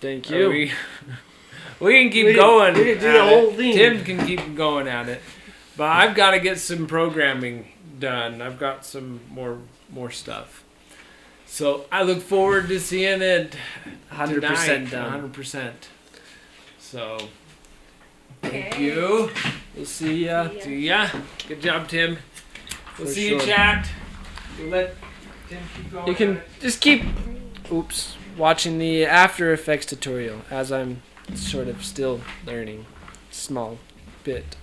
Thank Are you. We can keep going. we can do at the whole it. thing. Tim can keep going at it, but I've got to get some programming done. I've got some more stuff. So I look forward to seeing it 100% done. 100%. So thank Okay. you. We'll see ya. See ya. See ya. Good job, Tim. We'll For see you, sure. chat. We'll let Tim keep going. You can at it. just keep, watching the After Effects tutorial as I'm sort of still learning, small bit.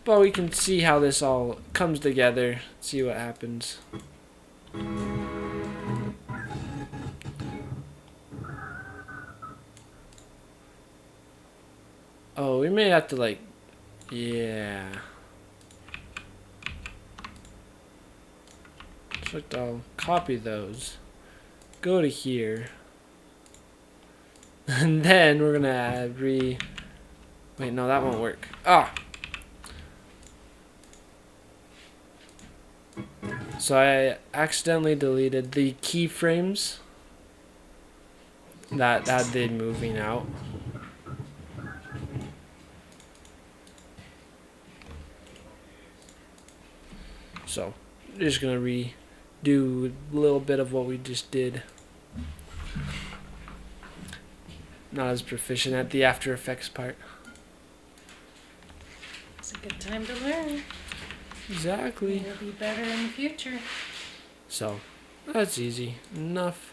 But we can see how this all comes together, see what happens. Oh, we may have to yeah. So I'll copy those, go to here, and then we're gonna add wait, no, that won't work. So I accidentally deleted the keyframes that did moving out. So just gonna redo a little bit of what we just did. Not as proficient at the After Effects part. It's a good time to learn. Exactly. You'll be better in the future. So that's easy enough.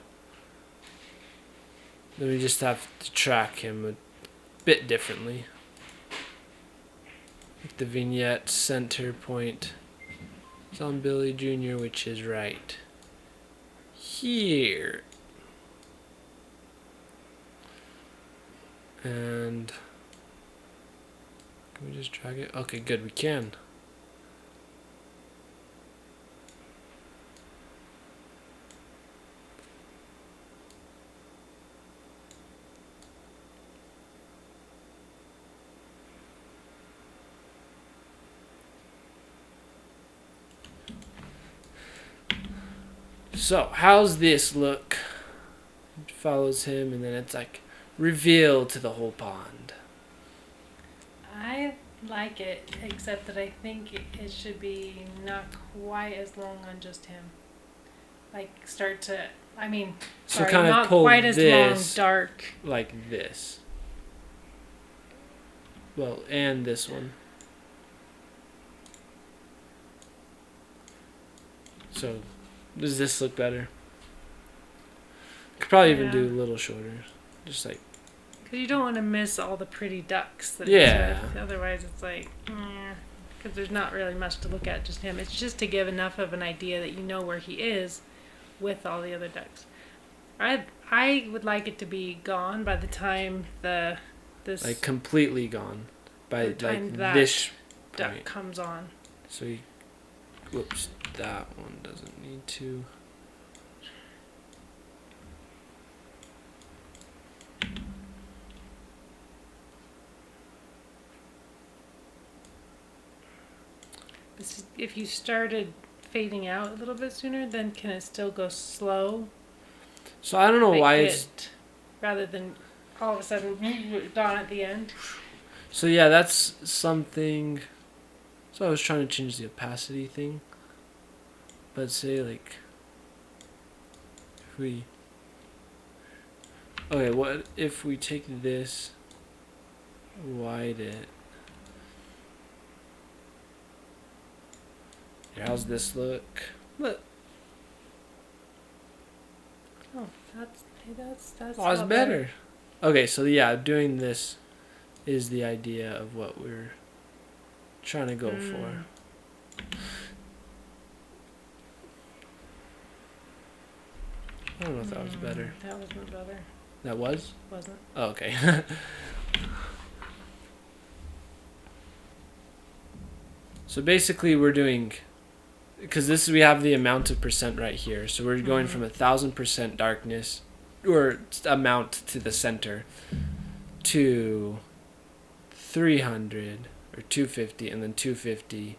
Then we just have to track him a bit differently. With the vignette center point is on Billy Jr., which is right here. And can we just drag it? Okay, good, we can. So, how's this look? It follows him, and then it's like reveal to the whole pond. I like it, except that I think it should be not quite as long on just him. Like start to, I mean, So sorry, kind of not pull quite as long, this dark. like this. Well, and this one. So, does this look better? Could probably even Yeah. do a little shorter. Just like, Because you don't want to miss all the pretty ducks. That Yeah. He's with. Otherwise, it's like, because there's not really much to look at, just him. It's just to give enough of an idea that you know where he is with all the other ducks. I would like it to be gone by the time this like completely gone by the time like that this duck point. comes on. So, whoops, that one doesn't need to. If you started fading out a little bit sooner, then can it still go slow? So I don't know Like why it- it's. rather than all of a sudden gone at the end. So yeah, that's something. So I was trying to change the opacity thing. But say like. If we. Okay, what if we take this, widen it. Here, how's this look? Look. Oh, that's Oh, it's not better. Okay, so yeah, doing this is the idea of what we're trying to go for. I don't know if that was better. That wasn't better, That was? wasn't it? Oh, okay. So basically we're doing, because this we have the amount of percent right here. So we're going from 1,000% darkness, or amount to the center, to 300 or 250, and then 250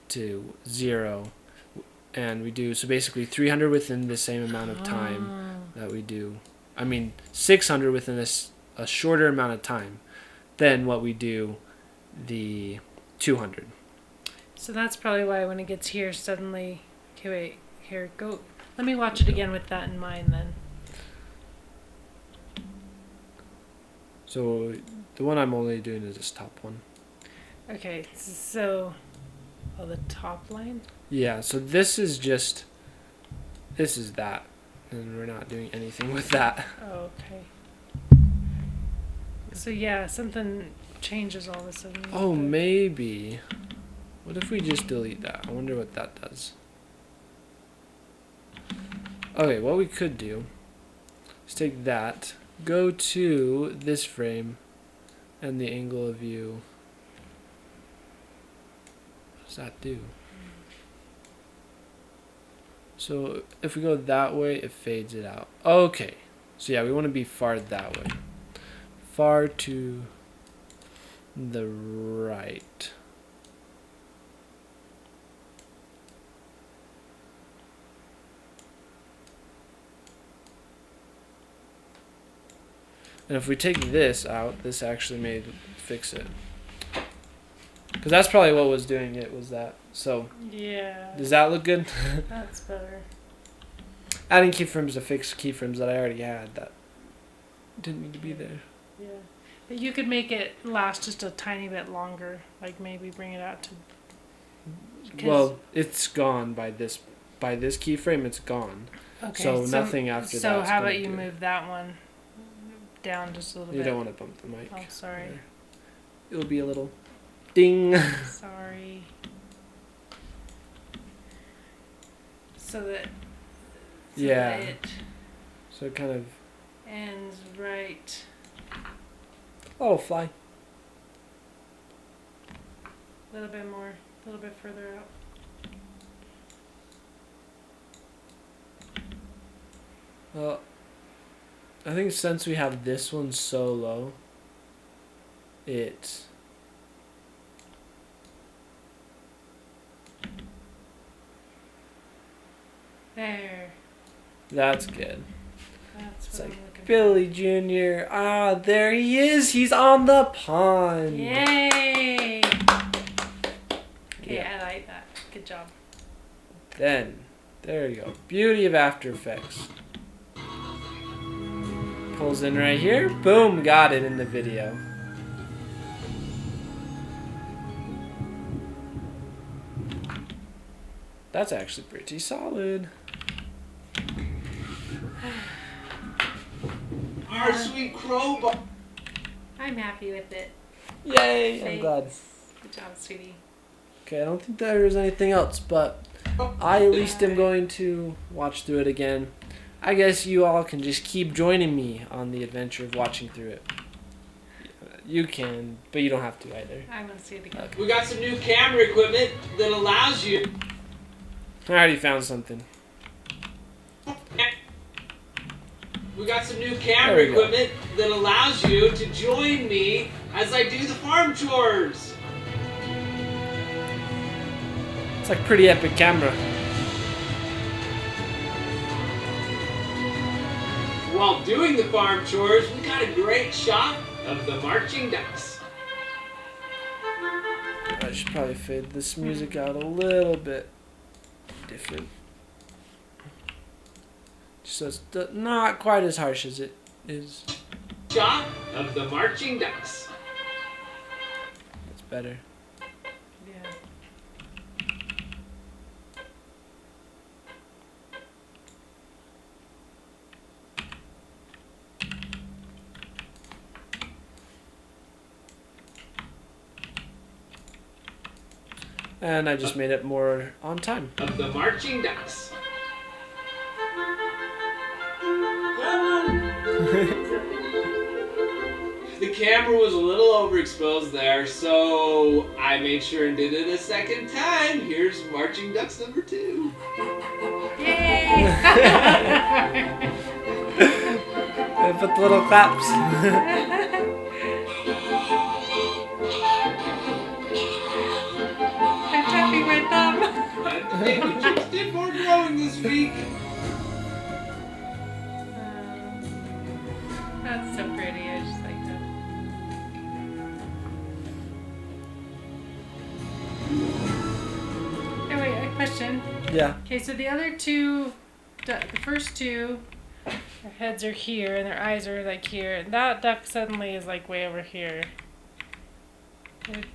to 0. And we do, so basically 300 within the same amount of time that we do. I mean, 600 within a shorter amount of time than what we do the 200. So that's probably why when it gets here, suddenly, okay, wait, here, go. Let me watch it again with that in mind then. So the one I'm only doing is this top one. Okay, so, the top line? Yeah, so this is just, this is that. And we're not doing anything with that. Oh, okay. So yeah, something changes all of a sudden. Oh, maybe. What if we just delete that? I wonder what that does. Okay, what we could do is take that, go to this frame, and the angle of view. What does that do? So if we go that way, it fades it out. Okay. So yeah, we want to be far that way. Far to the right. And if we take this out, this actually may fix it. Because that's probably what was doing it, was that. So, Yeah, does that look good? that's better. Adding keyframes to fix keyframes that I already had that didn't need to be there. Yeah. But you could make it last just a tiny bit longer. Like maybe bring it out to... 'cause- Well, it's gone by this keyframe. It's gone. okay, so nothing after that. So how about you move that one down just a little You bit? don't want to bump the mic. Oh, sorry. there. It'll be a little ding. Sorry. So that... Yeah. That it So it kind of. ends right... Oh, fly. A little bit more, a little bit further out. Well, I think since we have this one so low, it. There. That's good. That's It's what like I'm looking Billy Jr. Ah, there he is. He's on the pond. for. Yay! Okay, Yeah. I like that. Good job. Then, there you go. Beauty of After Effects. Pulls in right here. Boom, got it in the video. That's actually pretty solid. Our sweet crowbar. I'm happy with it. Yay! I'm glad. Good job, sweetie. Okay, I don't think there is anything else, but I at least am going to watch through it again. I guess you all can just keep joining me on the adventure of watching through it. You can, but you don't have to either. I'm gonna see it again. We got some new camera equipment that allows you. I already found something. We got some new There camera we go. equipment that allows you to join me as I do the farm chores. It's like pretty epic camera. While doing the farm chores, we got a great shot of the marching ducks. I should probably fade this music out a little bit different. So it's not quite as harsh as it is. Shot of the marching ducks. It's better. Yeah. And I just made it more on time. Of the marching ducks. The camera was a little overexposed there, so I made sure and did it a second time. Here's marching ducks number 2. Yay! I put the little claps. I'm tapping my thumb. Baby chicks did more growing this week. That's so pretty. I just like that. Oh wait, a question. Yeah. Okay, so the other two, the first two, their heads are here and their eyes are like here. And that duck suddenly is like way over here.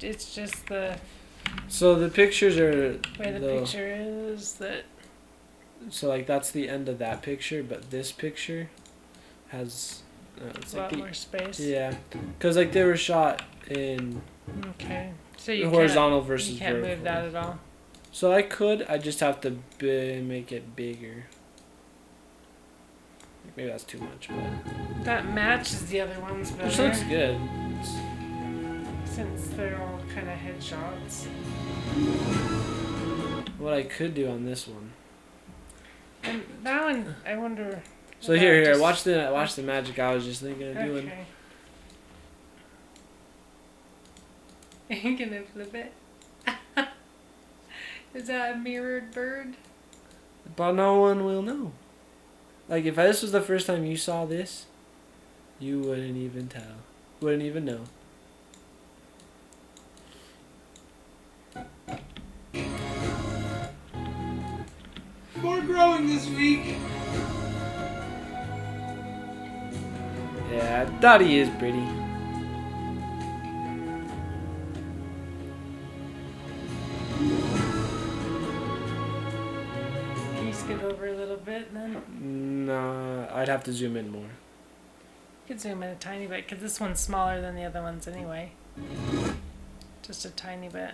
It's just the So the pictures are way the picture is that. So like that's the end of that picture, but this picture has it's A like lot more space. yeah, because like they were shot in Okay. So you horizontal can't, versus you can't vertical. move that at all. So I could, I just have to make it bigger. Maybe that's too much, but That matches the other ones better. which looks good. Since they're all kind of headshots. What I could do on this one. And that one, I wonder. So if here, that just- watch the magic I was just thinking of doing. Okay. You gonna flip it? Is that a mirrored bird? But no one will know. Like if this was the first time you saw this, you wouldn't even tell. Wouldn't even know. More growing this week. Yeah, Dottie is pretty. Can you skip over a little bit then? Nah, I'd have to zoom in more. You could zoom in a tiny bit because this one's smaller than the other ones anyway. Just a tiny bit.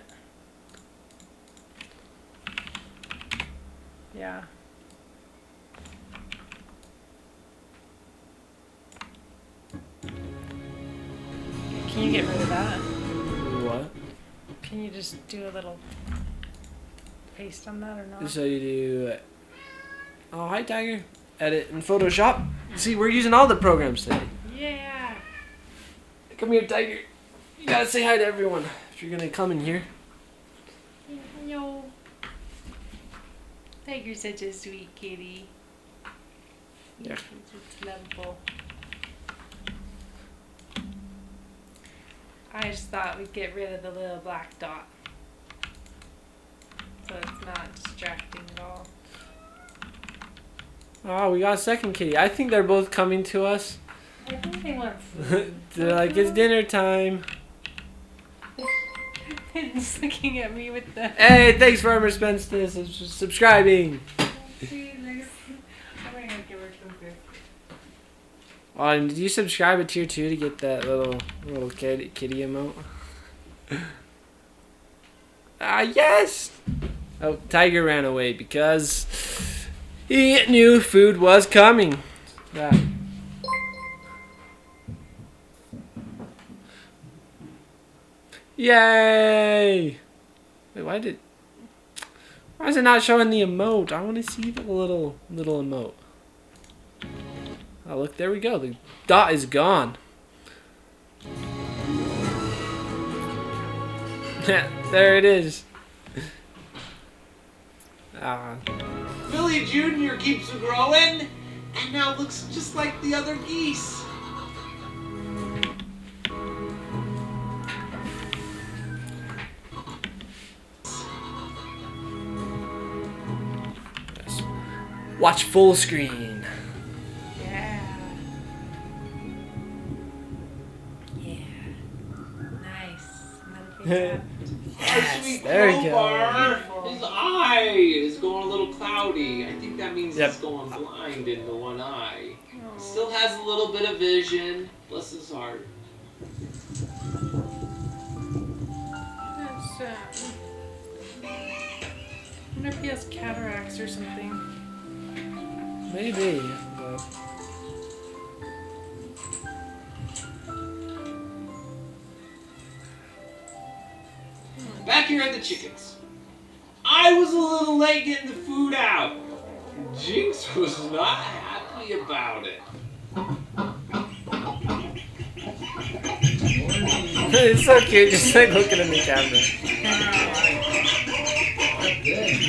Yeah. Can you get rid of that? What? Can you just do a little paste on that or not? So you do. Oh, hi, Tiger. Edit in Photoshop. See, we're using all the programs today. Yeah. Come here, Tiger. You gotta say hi to everyone if you're gonna come in here. Hello. Tiger's such a sweet kitty. Yeah. It's lovable. I just thought we'd get rid of the little black dot. So it's not distracting at all. Oh, we got a second kitty. I think they're both coming to us. I think they want food. They're like, it's dinner time. It's looking at me with the. Hey, thanks Farmer Spence for subscribing. See, I'm gonna give her something. Oh, did you subscribe at tier 2 to get that little kitty emote? Ah, yes! Oh, Tiger ran away because he knew food was coming. Yeah. Yay! Wait, why is it not showing the emote? I want to see the little emote. Oh, look, there we go. The dot is gone. There it is. Billy Jr. keeps growing, and now looks just like the other geese. Yes. Watch full screen. Yeah. Yeah. Nice. Another Yes, there we go. His eye is going a little cloudy. I think that means Yep. he's going blind in the one eye. Still has a little bit of vision. Bless his heart. That's I wonder if he has cataracts or something. Maybe. But Back here at the chickens. I was a little late getting the food out. Jinx was not happy about it. it's so cute, just like looking in the camera. Okay.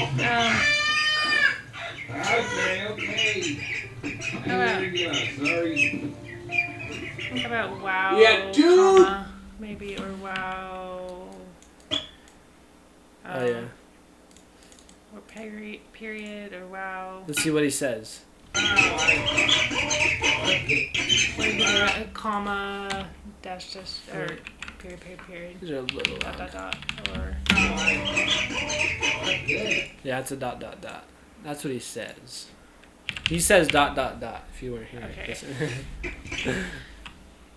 How about wow? We had two. Comma, maybe or wow. Oh yeah. Or period or wow. Let's see what he says. Maybe a comma dash or period. These are a little Dot loud. dot or. Yeah, it's a dot. That's what he says. He says dot. If you weren't here. Okay.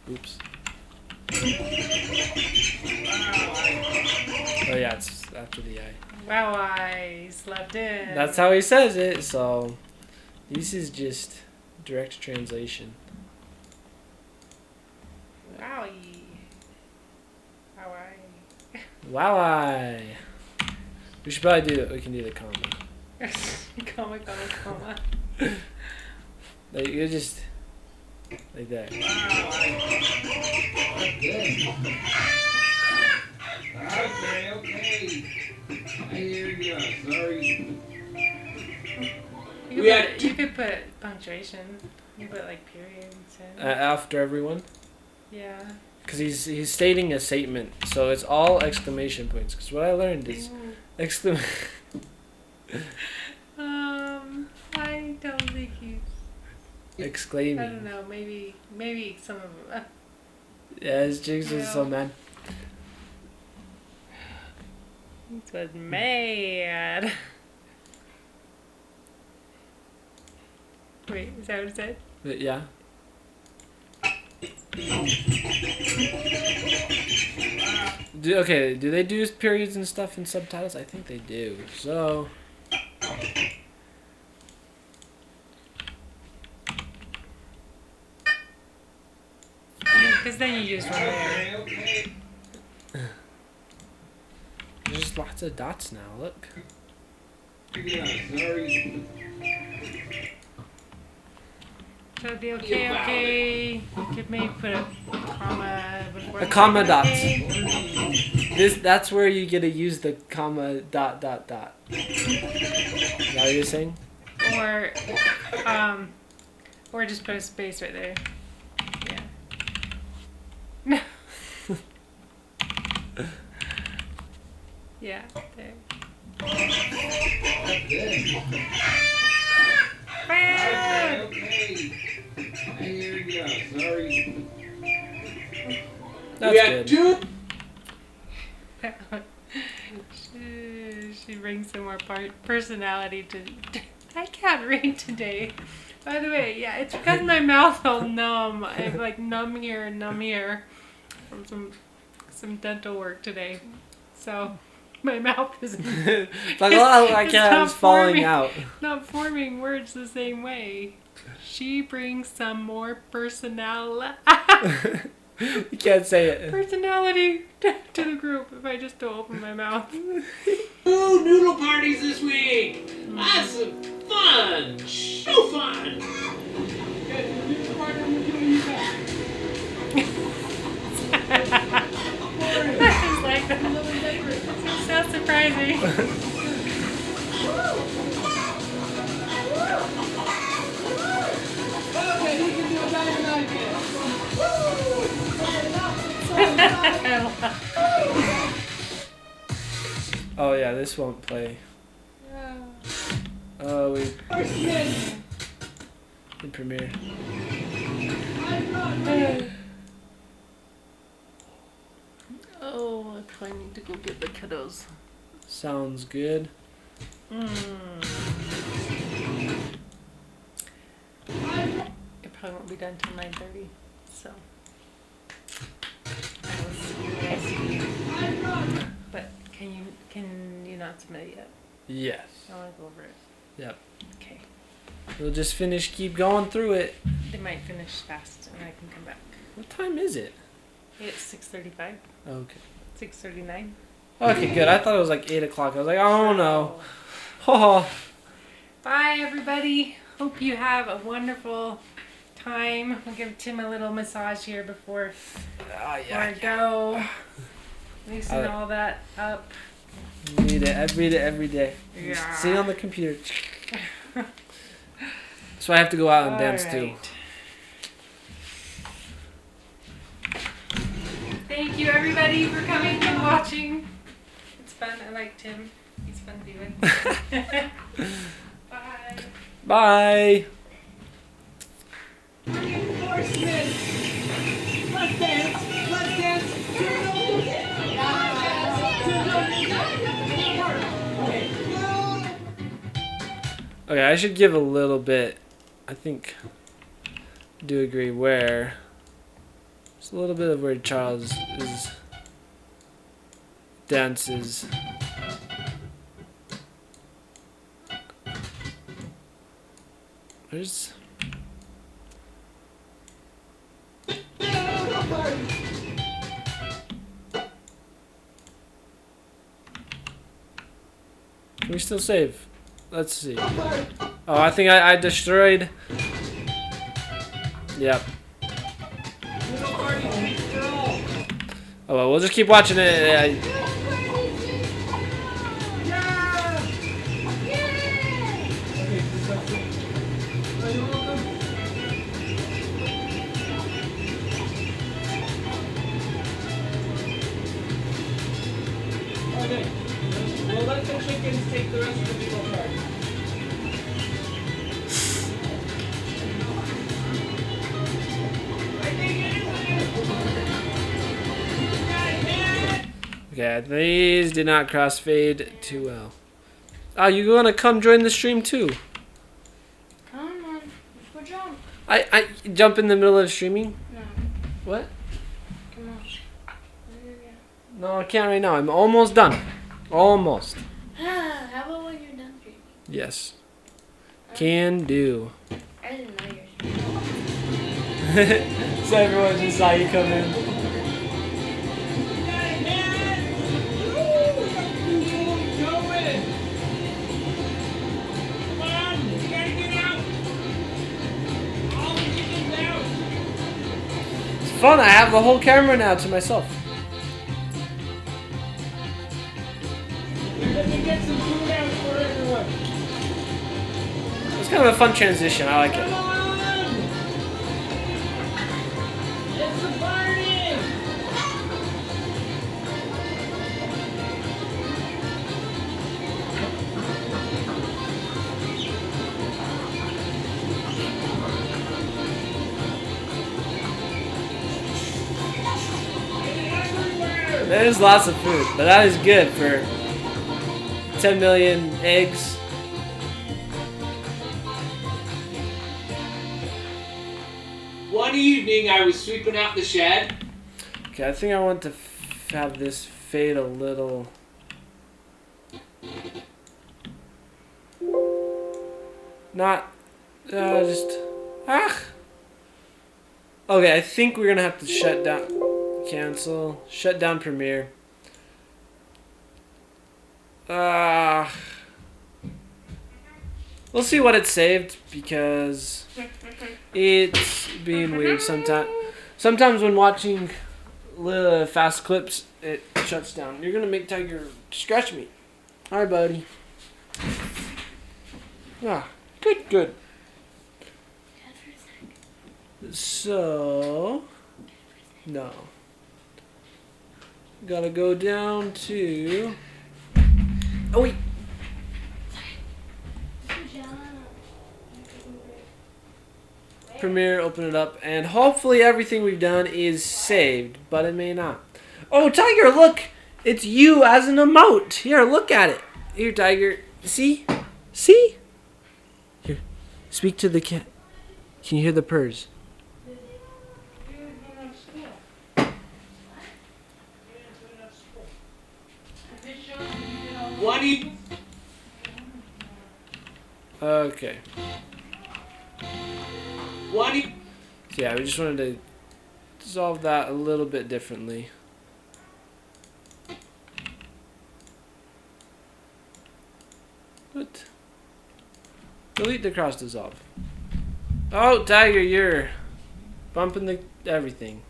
Oops. Oh yeah, it's after the I. Wow, I slept in. That's how he says it. So this is just direct translation. Wowie. Wow, I. Wow. We should probably do. We can do the comma. comma. Like you just like that. Okay. I hear you. Sorry. You could put punctuation. You put like period instead. After everyone, Yeah. because he's stating a statement, so it's all exclamation points. Because what I learned is exclamation. I don't think he's. Exclaiming. I don't know. Maybe some of them. Yeah, his Jinx is so mad. He was mad. Wait, is that what it said? But yeah. Do they do periods and stuff in subtitles? I think they do. So. Because then you use one there. Okay. There's just lots of dots now, look. Yeah, sorry. So it'd be okay. You could maybe put a comma before. A the comma second dot. okay. That's where you get to use the comma dot. Is that what you're saying? Or just put a space right there. Yeah. Yeah, there. Okay. I hear you. Sorry. That's we had good. two. bring some more personality to. I can't read today. By the way, yeah, it's because my mouth's all numb. I have like numb here from some dental work today. So my mouth is It's like, oh, I can't. It's falling out. not forming words the same way. She brings some more personality. You can't say it. Personality to the group if I just don't open my mouth. Ooh, noodle parties this week. Lots of fun. So fun. It's like it's so surprising. Oh yeah, this won't play. Oh, we in Premiere. Oh, I probably need to go get the kiddos. Sounds good. It probably won't be done till 9:30, so. I will see you guys. But can you not submit it yet? Yes. I want to go over it. Yep. Okay. We'll just keep going through it. They might finish fast and I can come back. What time is it? It's 6:35. Okay. 6:39. Okay, good. I thought it was like 8 o'clock. I was like, oh no. Oh. Bye, everybody. Hope you have a wonderful time. I'll give Tim a little massage here before I go. Loosen all that up. Read it every day. Yeah. Just sit on the computer. So I have to go out and dance too. Thank you, everybody, for coming and watching. It's fun. I like Tim. He's fun viewing. Bye. Bye. Reinforcements. Let's dance. Let's dance. Okay, I should give a little bit. I think I do agree where. It's a little bit of where Charles is dances. Where's Can we still save? Let's see. Oh, I think I destroyed. Yep. Oh well, we'll just keep watching it. Okay. We'll let the chickens take the rest of the noodle part. Okay, these did not crossfade too well. Oh, you gonna come join the stream too? Come on, let's go jump. I jump in the middle of streaming? No, What? come on. No, I can't right now. I'm almost done. Almost. How about when you're done streaming? Yes. Can do. I didn't know you're streaming. So everyone just saw you come in. It's fun. I have the whole camera now to myself. It's kind of a fun transition. I like it. There's lots of food, but that is good for 10 million eggs. One evening, I was sweeping out the shed. Okay, I think I want to have this fade a little. Not, just, Okay, I think we're gonna have to shut down, cancel, shut down Premiere. We'll see what it saved because it's being weird sometimes. Sometimes when watching little fast clips, it shuts down. You're gonna make Tiger scratch me. Hi, buddy. Ah, good. So, no. Gotta go down to. Oh wait. Premiere, open it up, and hopefully everything we've done is saved, but it may not. Oh, Tiger, look! It's you as an emote. Here, look at it. Here, Tiger. See? See? Here, speak to the cat. Can you hear the purrs? One evening. Okay. One So yeah, we just wanted to solve that a little bit differently. What? Delete the cross dissolve. Oh, Tiger, you're bumping the everything.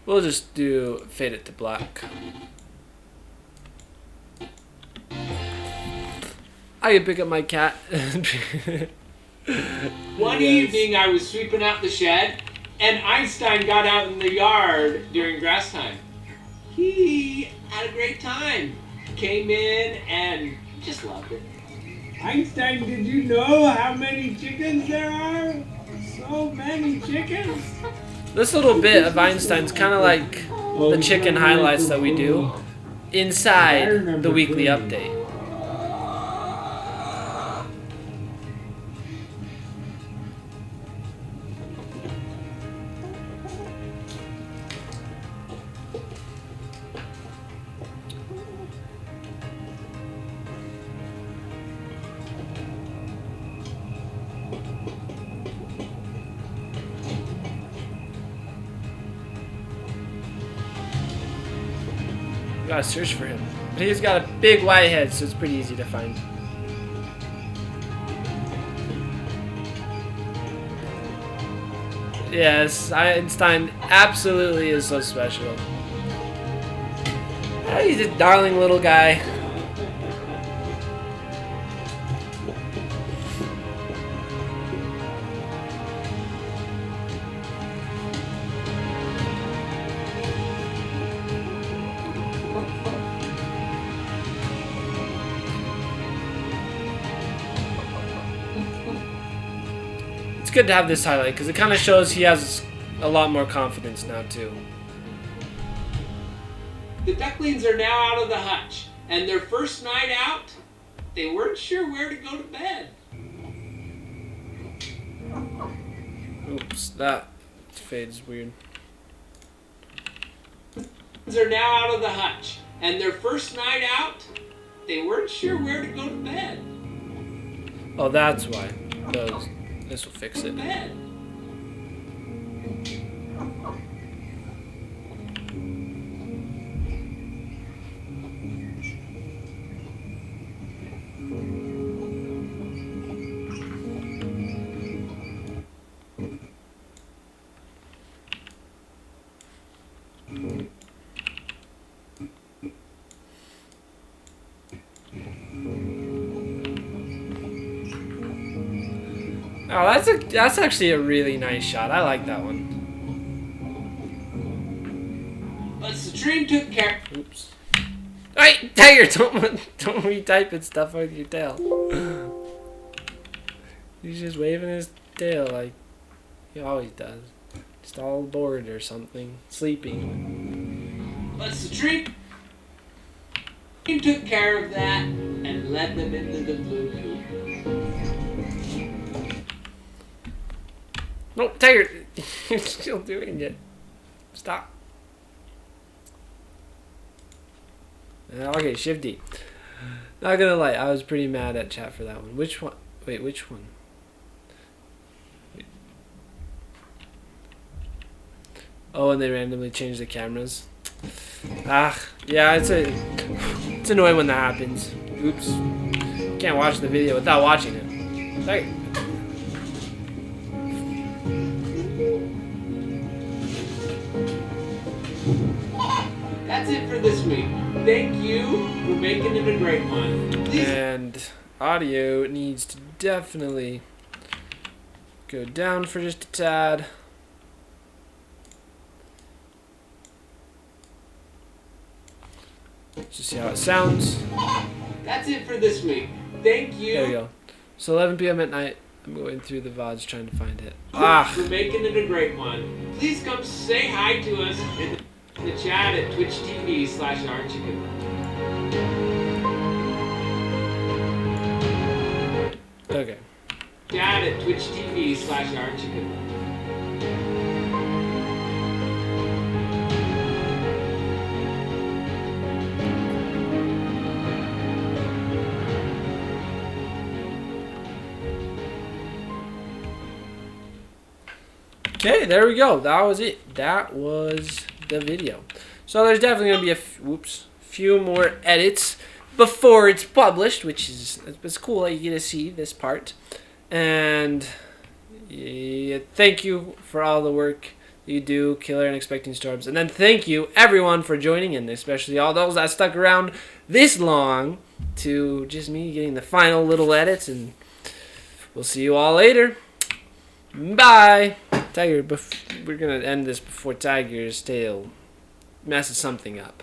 We'll just do fade it to black. I can pick up my cat. One evening, I was sweeping out the shed, and Einstein got out in the yard during grass time. He had a great time. Came in and just loved it. Einstein, did you know how many chickens there are? So many chickens. This little bit of Einstein's kind of like the chicken highlights that we do inside the weekly update. You gotta search for him. But he's got a big white head, so it's pretty easy to find. Yes, Einstein absolutely is so special. Oh, he's a darling little guy. It's good to have this highlight because it kind of shows he has a lot more confidence now too. The ducklings are now out of the hutch, and their first night out, they weren't sure where to go to bed. Oops, that fades weird. They're now out of the hutch, and their first night out, they weren't sure where to go to bed. Oh, that's why. This will fix it. Bed. Oh, that's actually a really nice shot. I like that one. But Citrine took care. Oops. Hey, Tiger! Don't retype it stuff with your tail. He's just waving his tail like he always does. Just all bored or something. Sleeping. But the tree took care of that and led them into the blue coop. No, Tiger! You're still doing it. Stop. Okay, Shifty. Not gonna lie, I was pretty mad at chat for that one. Which one? Wait, which one? Wait. Oh, and they randomly changed the cameras. Ah, yeah, it's annoying when that happens. Oops. Can't watch the video without watching it. Sorry. That's it for this week. Thank you for making it a great one. Please And audio needs to definitely go down for just a tad. Just see how it sounds. That's it for this week. Thank you. There we go. So 11 p.m. at night. I'm going through the VODs trying to find it. Ah. For making it a great one. Please come say hi to us in the chat at Twitch TV/OurChicken. Okay. Chat at Twitch TV/OurChicken. Okay, there we go. That was it. That was the video. So there's definitely going to be few more edits before it's published, which is it's cool that you get to see this part. And yeah, thank you for all the work you do, Killer and Expecting Storms. And then thank you, everyone, for joining in, especially all those that stuck around this long to just me getting the final little edits. And we'll see you all later. Bye. Tiger, we're going to end this before Tiger's tail messes something up.